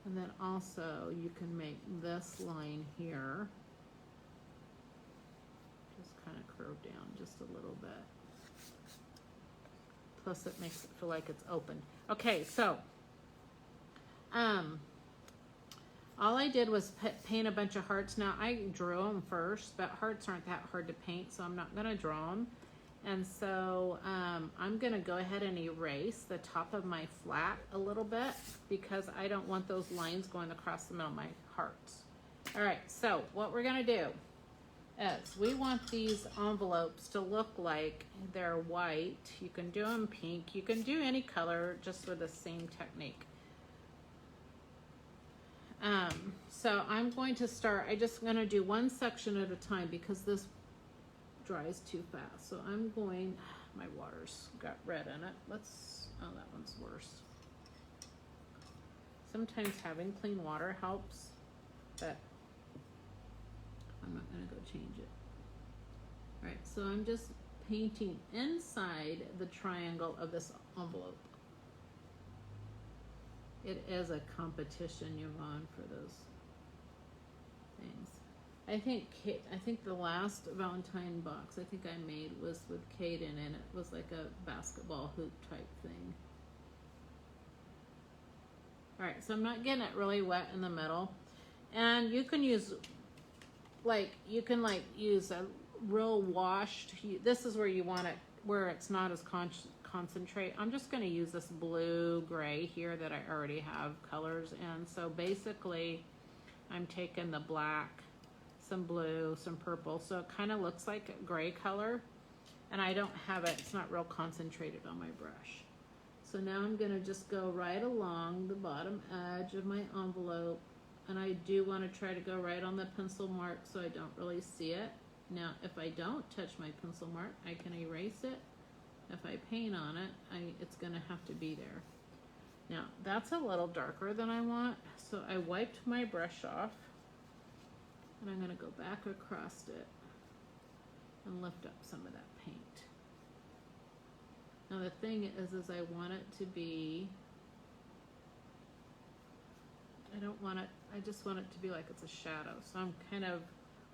And then also you can make this line here just kind of curve down just a little bit. Plus it makes it feel like it's open. Okay, so all I did was paint a bunch of hearts. Now I drew them first, but hearts aren't that hard to paint, so I'm not gonna draw them. And so I'm gonna go ahead and erase the top of my flat a little bit because I don't want those lines going across the middle of my hearts. All right, so what we're gonna do is we want these envelopes to look like they're white. You can do them pink, you can do any color just with the same technique. So I'm going to start, I'm just gonna do one section at a time because this dries too fast. So I'm going, my water's got red in it. Oh, that one's worse. Sometimes having clean water helps, but I'm not gonna go change it. All right, so I'm just painting inside the triangle of this envelope. It is a competition, Yvonne, for those things. I think the last Valentine box I think I made was with Kaden, and it was like a basketball hoop type thing. All right, so I'm not getting it really wet in the middle, and you can use use a real washed. This is where you want it, where it's not as concentrate. I'm just going to use this blue gray here that I already have colors in. So basically, I'm taking the black, some blue, some purple, so it kind of looks like a gray color, and I don't have it, it's not real concentrated on my brush. So now I'm gonna just go right along the bottom edge of my envelope, and I do want to try to go right on the pencil mark so I don't really see it. Now if I don't touch my pencil mark, I can erase it. If I paint on it, it's gonna have to be there. Now that's a little darker than I want, so I wiped my brush off, and I'm gonna go back across it and lift up some of that paint. Now the thing is I want it to be, I don't want it, I just want it to be like it's a shadow. So I'm kind of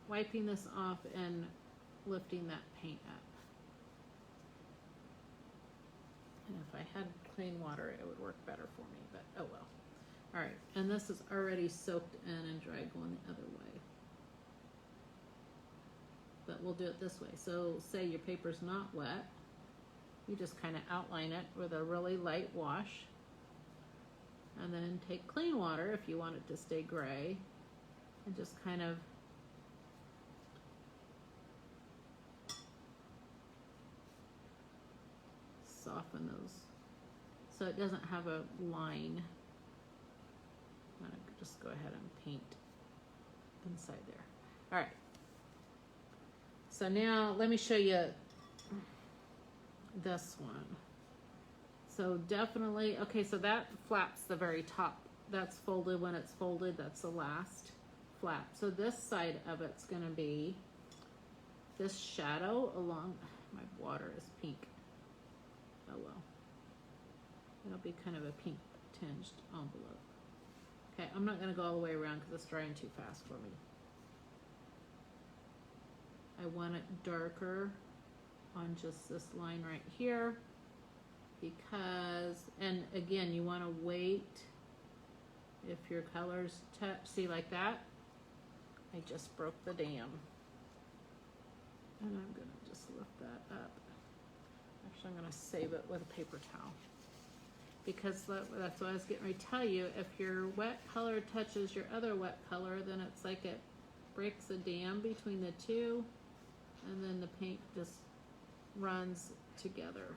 wiping this off and lifting that paint up. And if I had clean water, it would work better for me, but oh well. All right, and this is already soaked in and dry going the other way. But we'll do it this way. So say your paper's not wet, you just kind of outline it with a really light wash, and then take clean water if you want it to stay gray, and just kind of soften those so it doesn't have a line. I'm gonna just go ahead and paint inside there. All right. So now let me show you this one. So definitely, okay, so that flap's the very top. That's folded when it's folded, that's the last flap. So this side of it's gonna be this shadow along, my water is pink. Oh well. It'll be kind of a pink tinged envelope. Okay, I'm not gonna go all the way around because it's drying too fast for me. I want it darker on just this line right here because, and again, you want to wait if your colors touch, see like that? I just broke the dam. And I'm going to just lift that up. Actually, I'm going to save it with a paper towel because that's what I was getting ready to tell you. If your wet color touches your other wet color, then it's like it breaks a dam between the two, and then the paint just runs together.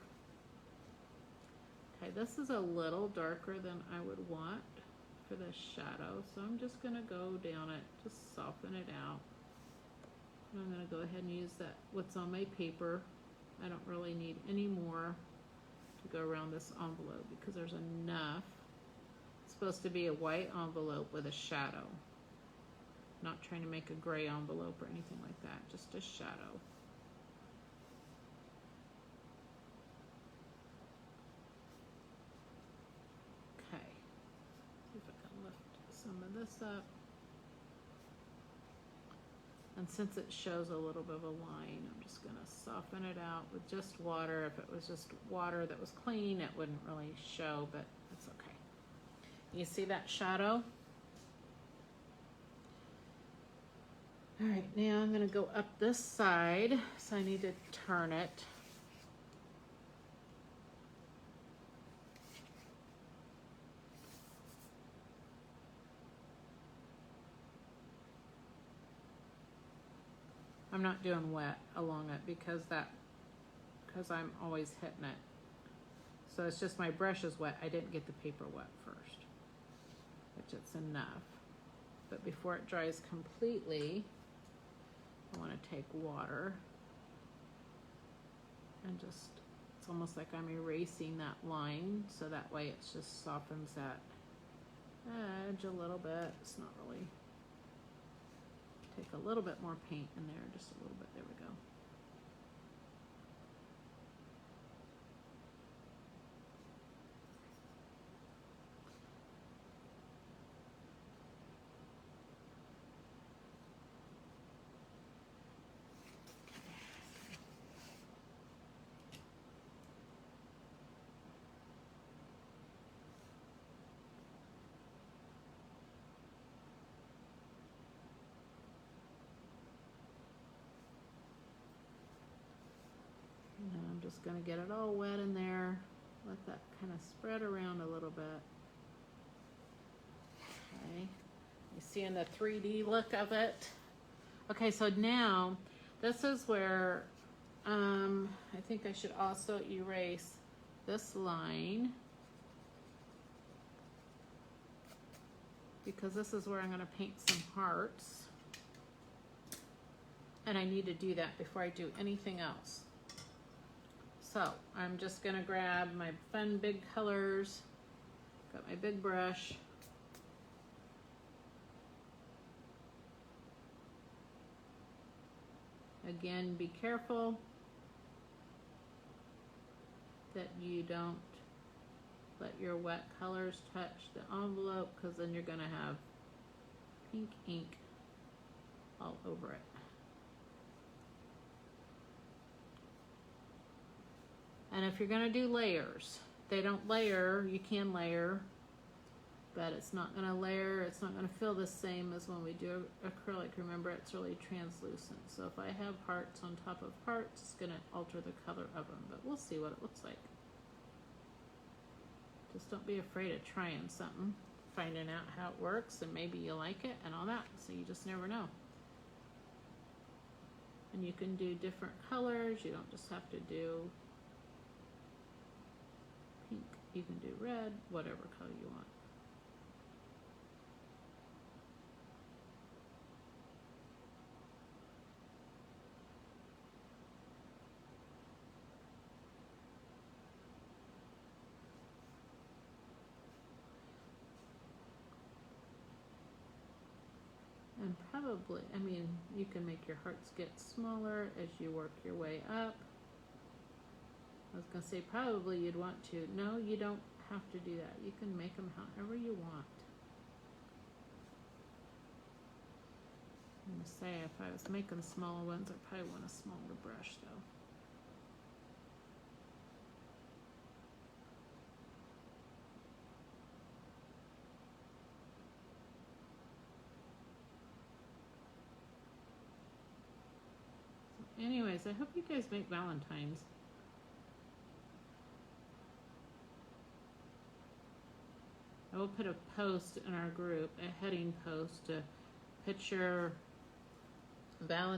Okay, this is a little darker than I would want for the shadow, so I'm just going to go down it, just soften it out. And I'm going to go ahead and use that what's on my paper. I don't really need any more to go around this envelope because there's enough. It's supposed to be a white envelope with a shadow. Not trying to make a gray envelope or anything like that, just a shadow. Okay, see if I can lift some of this up. And since it shows a little bit of a line, I'm just gonna soften it out with just water. If it was just water that was clean, it wouldn't really show, but it's okay. You see that shadow? All right, now I'm gonna go up this side, so I need to turn it. I'm not doing wet along it because I'm always hitting it. So it's just my brush is wet. I didn't get the paper wet first, which it's enough. But before it dries completely, I want to take water and just, it's almost like I'm erasing that line, so that way it just softens that edge a little bit. It's not really, take a little bit more paint in there, just a little bit, there we go. And I'm just going to get it all wet in there. Let that kind of spread around a little bit. Okay. You seeing the 3D look of it? Okay, so now this is where I think I should also erase this line because this is where I'm going to paint some hearts. And I need to do that before I do anything else. So I'm just going to grab my fun big colors. Got my big brush. Again, be careful that you don't let your wet colors touch the envelope, because then you're going to have pink ink all over it. And if you're going to do layers, they don't layer, you can layer, but it's not going to layer, it's not going to feel the same as when we do acrylic. Remember, it's really translucent. So if I have hearts on top of hearts, it's going to alter the color of them, but we'll see what it looks like. Just don't be afraid of trying something, finding out how it works, and maybe you like it and all that. So you just never know. And you can do different colors. You don't just have to do pink. You can do red, whatever color you want. And probably, I mean, you can make your hearts get smaller as you work your way up. I was going to say probably you'd want to. No, you don't have to do that. You can make them however you want. I'm going to say if I was making smaller ones, I'd probably want a smaller brush though. Anyways, I hope you guys make Valentines. I will put a post in our group, a heading post, to picture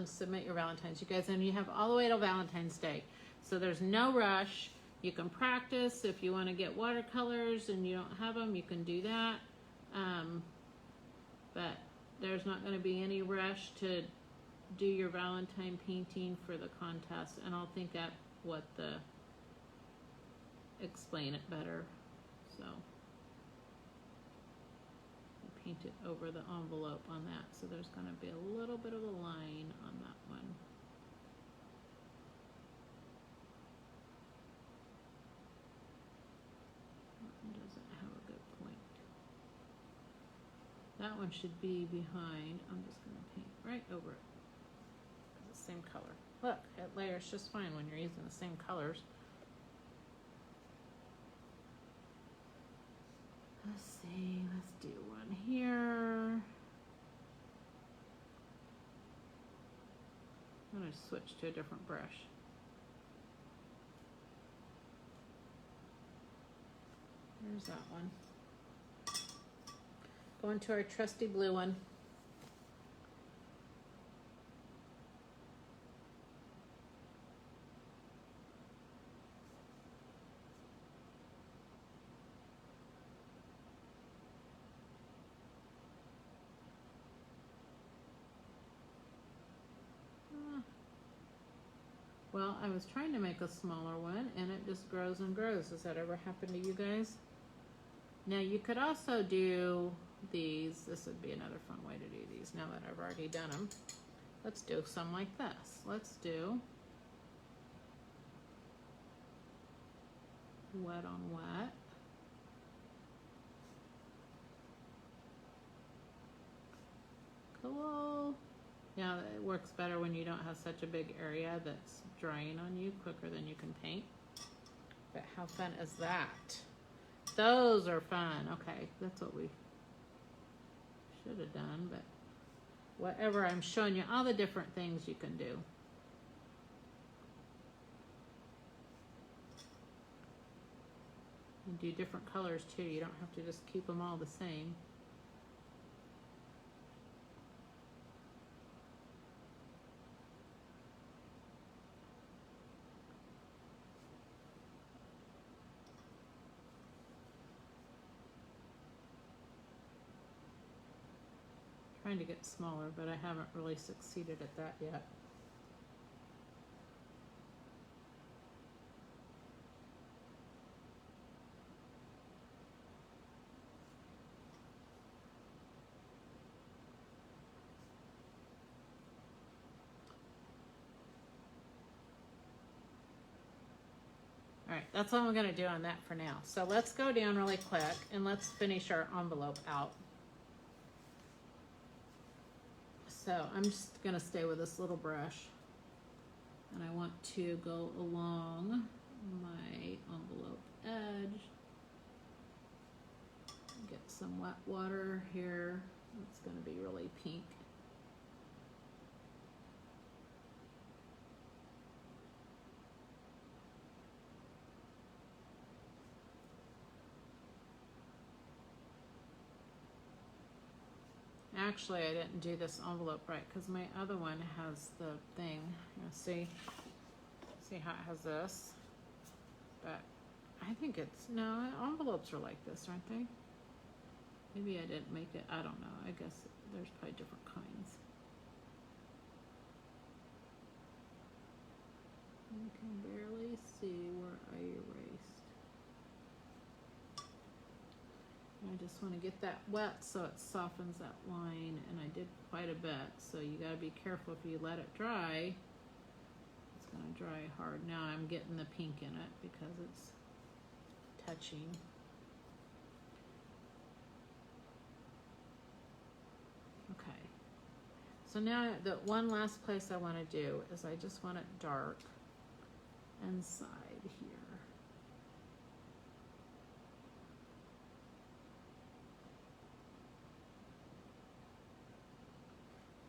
submit your Valentines, you guys, and you have all the way till Valentine's Day. So there's no rush. You can practice. If you want to get watercolors and you don't have them, you can do that. But there's not going to be any rush to do your Valentine painting for the contest, and I'll think up what explain it better. So paint it over the envelope on that, so there's going to be a little bit of a line on that one. That one doesn't have a good point. That one should be behind. I'm just going to paint right over it. It's the same color. Look, it layers just fine when you're using the same colors. Let's see, let's do one here. I'm going to switch to a different brush. There's that one. Going to our trusty blue one. Well, I was trying to make a smaller one and it just grows and grows. Has that ever happened to you guys? Now you could also do these. This would be another fun way to do these now that I've already done them. Let's do some like this. Let's do wet on wet. Cool. Yeah, it works better when you don't have such a big area that's drying on you quicker than you can paint. But how fun is that? Those are fun. Okay, that's what we should have done, but whatever, I'm showing you all the different things you can do. And do different colors too. You don't have to just keep them all the same. trying to get smaller, but I haven't really succeeded at that yet. All right, that's all I'm gonna do on that for now. So let's go down really quick and let's finish our envelope out. So I'm just gonna stay with this little brush, and I want to go along my envelope edge. Get some wet water here. It's gonna be really pink. Actually, I didn't do this envelope right because my other one has the thing. See how it has this? But I think it's, no, envelopes are like this, aren't they? Maybe I didn't make it, I don't know. I guess there's probably different kinds. You can barely see where I erased. I just want to get that wet so it softens that line, and I did quite a bit, so you got to be careful if you let it dry. It's going to dry hard. Now I'm getting the pink in it because it's touching. Okay, so now the one last place I want to do is I just want it dark inside here.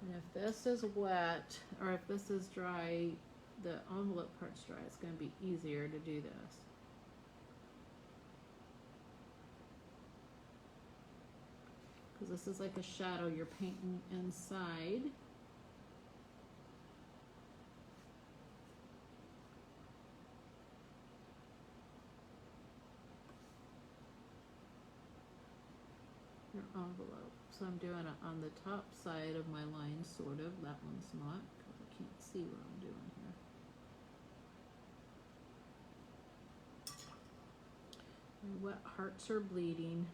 And if this is wet, or if this is dry, the envelope part's dry, it's going to be easier to do this. Because this is like a shadow you're painting inside. Your envelope. So I'm doing it on the top side of my line, sort of. That one's not, because I can't see what I'm doing here. My wet hearts are bleeding.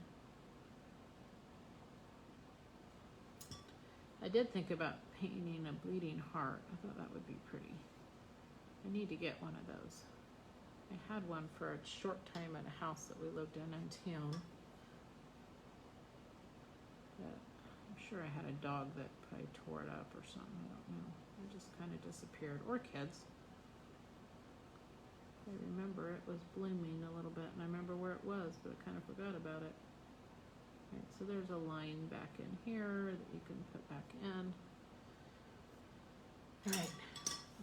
I did think about painting a bleeding heart. I thought that would be pretty. I need to get one of those. I had one for a short time at a house that we lived in town. But I'm sure I had a dog that probably tore it up or something. I don't know. It just kind of disappeared. Or kids. I remember it was blooming a little bit, and I remember where it was, but I kind of forgot about it. Right, so there's a line back in here that you can put back in. All right.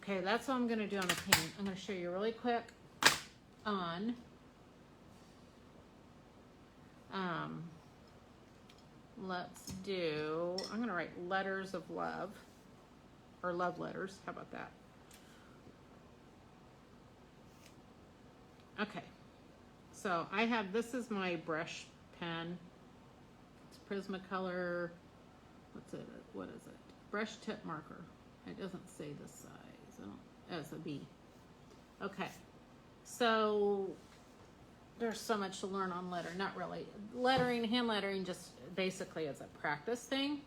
Okay, that's all I'm going to do on the paint. I'm going to show you really quick on let's do, I'm going to write letters of love, or love letters. How about that? Okay, so I have, this is my brush pen. It's Prismacolor, what is it? Brush tip marker. It doesn't say the size. I don't, it's a B. Okay, so there's so much to learn on letter. Not really. Lettering, hand lettering, just basically is a practice thing.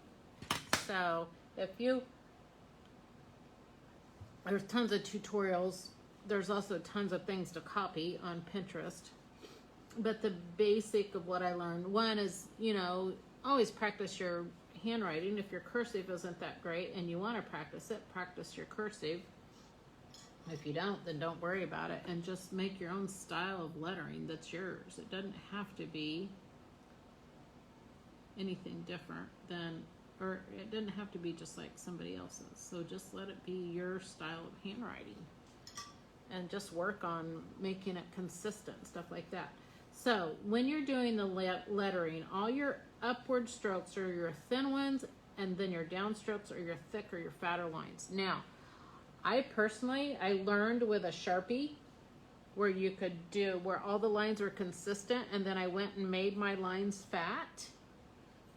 So if you, there's tons of tutorials. There's also tons of things to copy on Pinterest. But the basic of what I learned, one is, you know, always practice your handwriting. If your cursive isn't that great and you want to practice it, practice your cursive. If you don't, then don't worry about it, and just make your own style of lettering that's yours. It doesn't have to be anything different than, or it doesn't have to be just like somebody else's. So just let it be your style of handwriting, and just work on making it consistent, stuff like that. So when you're doing the lettering, all your upward strokes are your thin ones, and then your downstrokes are your thick or your fatter lines. Now, I personally, I learned with a Sharpie where you could do, where all the lines were consistent, and then I went and made my lines fat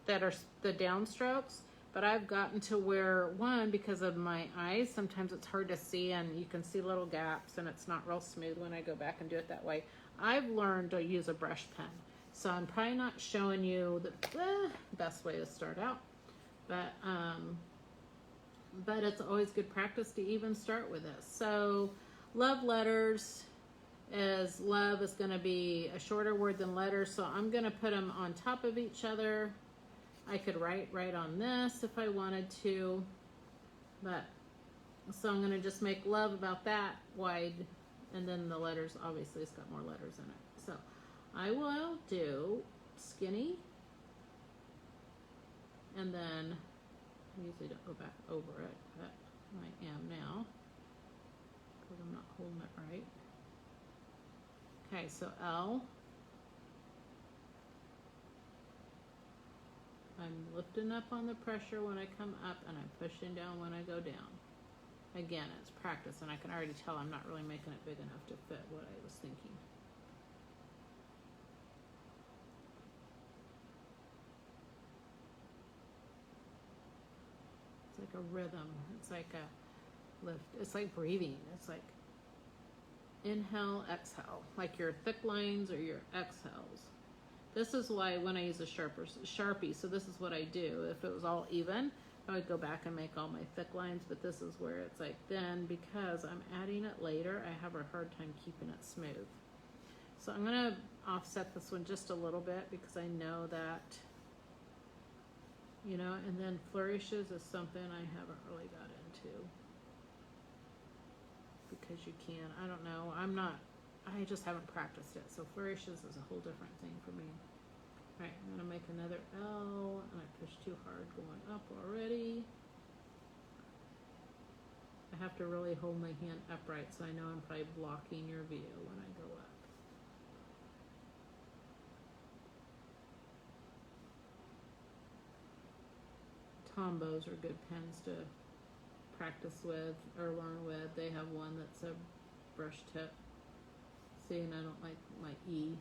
that are the downstrokes. But I've gotten to where, one, because of my eyes, sometimes it's hard to see and you can see little gaps and it's not real smooth when I go back and do it that way. I've learned to use a brush pen. So I'm probably not showing you the best way to start out. But it's always good practice to even start with this. So love letters is, love is going to be a shorter word than letters. So I'm going to put them on top of each other. I could write right on this if I wanted to, but so I'm going to just make love about that wide, and then the letters, obviously it's got more letters in it. So I will do skinny, and then I usually don't go back over it, but I am now because I'm not holding it right. Okay, so L. I'm lifting up on the pressure when I come up, and I'm pushing down when I go down. Again, it's practice, and I can already tell I'm not really making it big enough to fit what I was thinking. It's like a rhythm. It's like a lift. It's like breathing. It's like inhale, exhale, like your thick lines or your exhales. This is why when I use a Sharpie, so this is what I do. If it was all even, I would go back and make all my thick lines, but this is where it's like thin because I'm adding it later. I have a hard time keeping it smooth. So I'm gonna offset this one just a little bit because I know that, you know, and then flourishes is something I haven't really got into because you can, I don't know, I just haven't practiced it. So flourishes is a whole different thing for me. All right, I'm gonna make another L, and I pushed too hard going up already. I have to really hold my hand upright, so I know I'm probably blocking your view when I go up. Tombos are good pens to practice with or learn with. They have one that's a brush tip. See, and I don't like my E.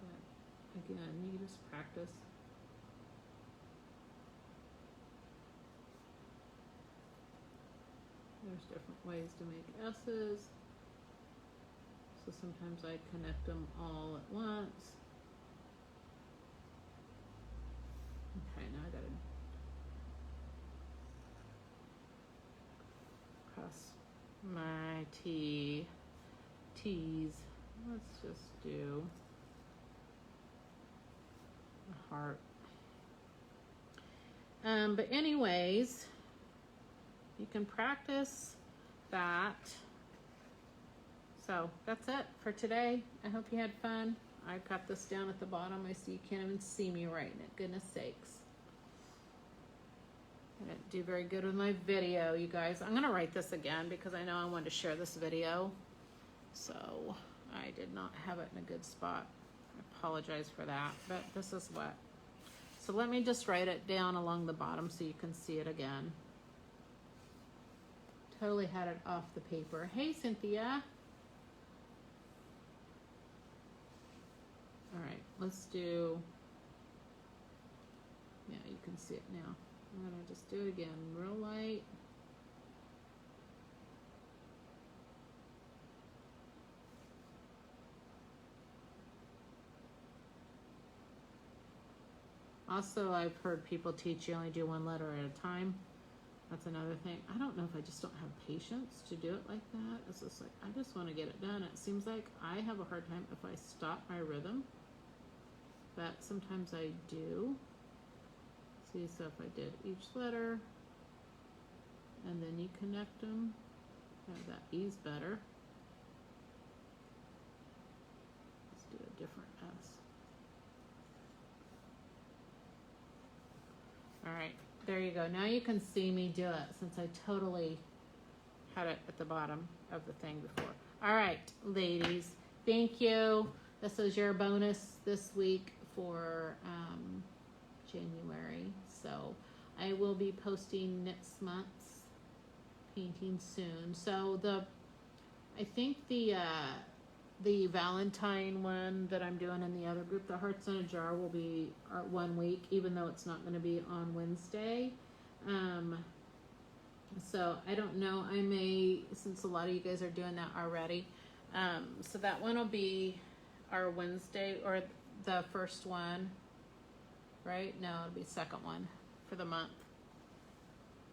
But again, you just practice. There's different ways to make S's. So sometimes I connect them all at once. Okay, now I gotta cross my T's. Let's just do a heart. But anyways, you can practice that. So that's it for today. I hope you had fun. I got this down at the bottom. I see you can't even see me writing it. Goodness sakes. I didn't do very good with my video, you guys. I'm gonna write this again because I know I wanted to share this video. So I did not have it in a good spot. I apologize for that, but this is what. So let me just write it down along the bottom so you can see it again. Totally had it off the paper. Hey, Cynthia. All right, let's do, yeah, you can see it now. I'm gonna just do it again, real light. Also, I've heard people teach you only do one letter at a time. That's another thing. I don't know if I just don't have patience to do it like that. It's just like, I just want to get it done. It seems like I have a hard time if I stop my rhythm, but sometimes I do. See, so if I did each letter and then you connect them, that E's better. Let's do a different S. All right, there you go. Now you can see me do it since I totally had it at the bottom of the thing before. All right, ladies, thank you. This is your bonus this week for January. So I will be posting next month's painting soon. So I think the the Valentine one that I'm doing in the other group, the Hearts in a Jar, will be 1 week, even though it's not going to be on Wednesday. So I don't know. I may, since a lot of you guys are doing that already. So that one will be our Wednesday, or the first one, right? No, it'll be second one for the month.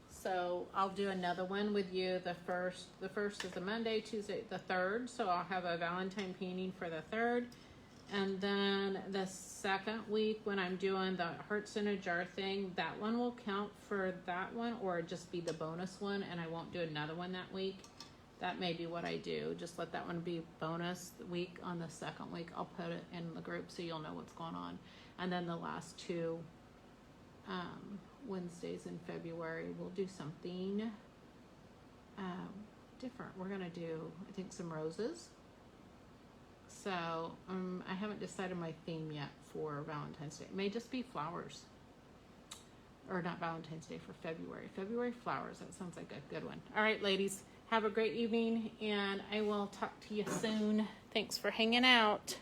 So I'll do another one with you. The first is a Monday, Tuesday, the 3rd. So I'll have a Valentine painting for the 3rd. And then the second week when I'm doing the Hearts in a Jar thing, that one will count for that one, or just be the bonus one, and I won't do another one that week. That may be what I do. Just let that one be bonus week. On the second week, I'll put it in the group so you'll know what's going on. And then the last 2 Wednesdays in February, we'll do something different. We're gonna do, I think, some roses. So I haven't decided my theme yet for Valentine's Day. It may just be flowers, or not Valentine's Day, for February. February flowers. That sounds like a good one. All right, ladies, have a great evening, and I will talk to you soon. Thanks for hanging out.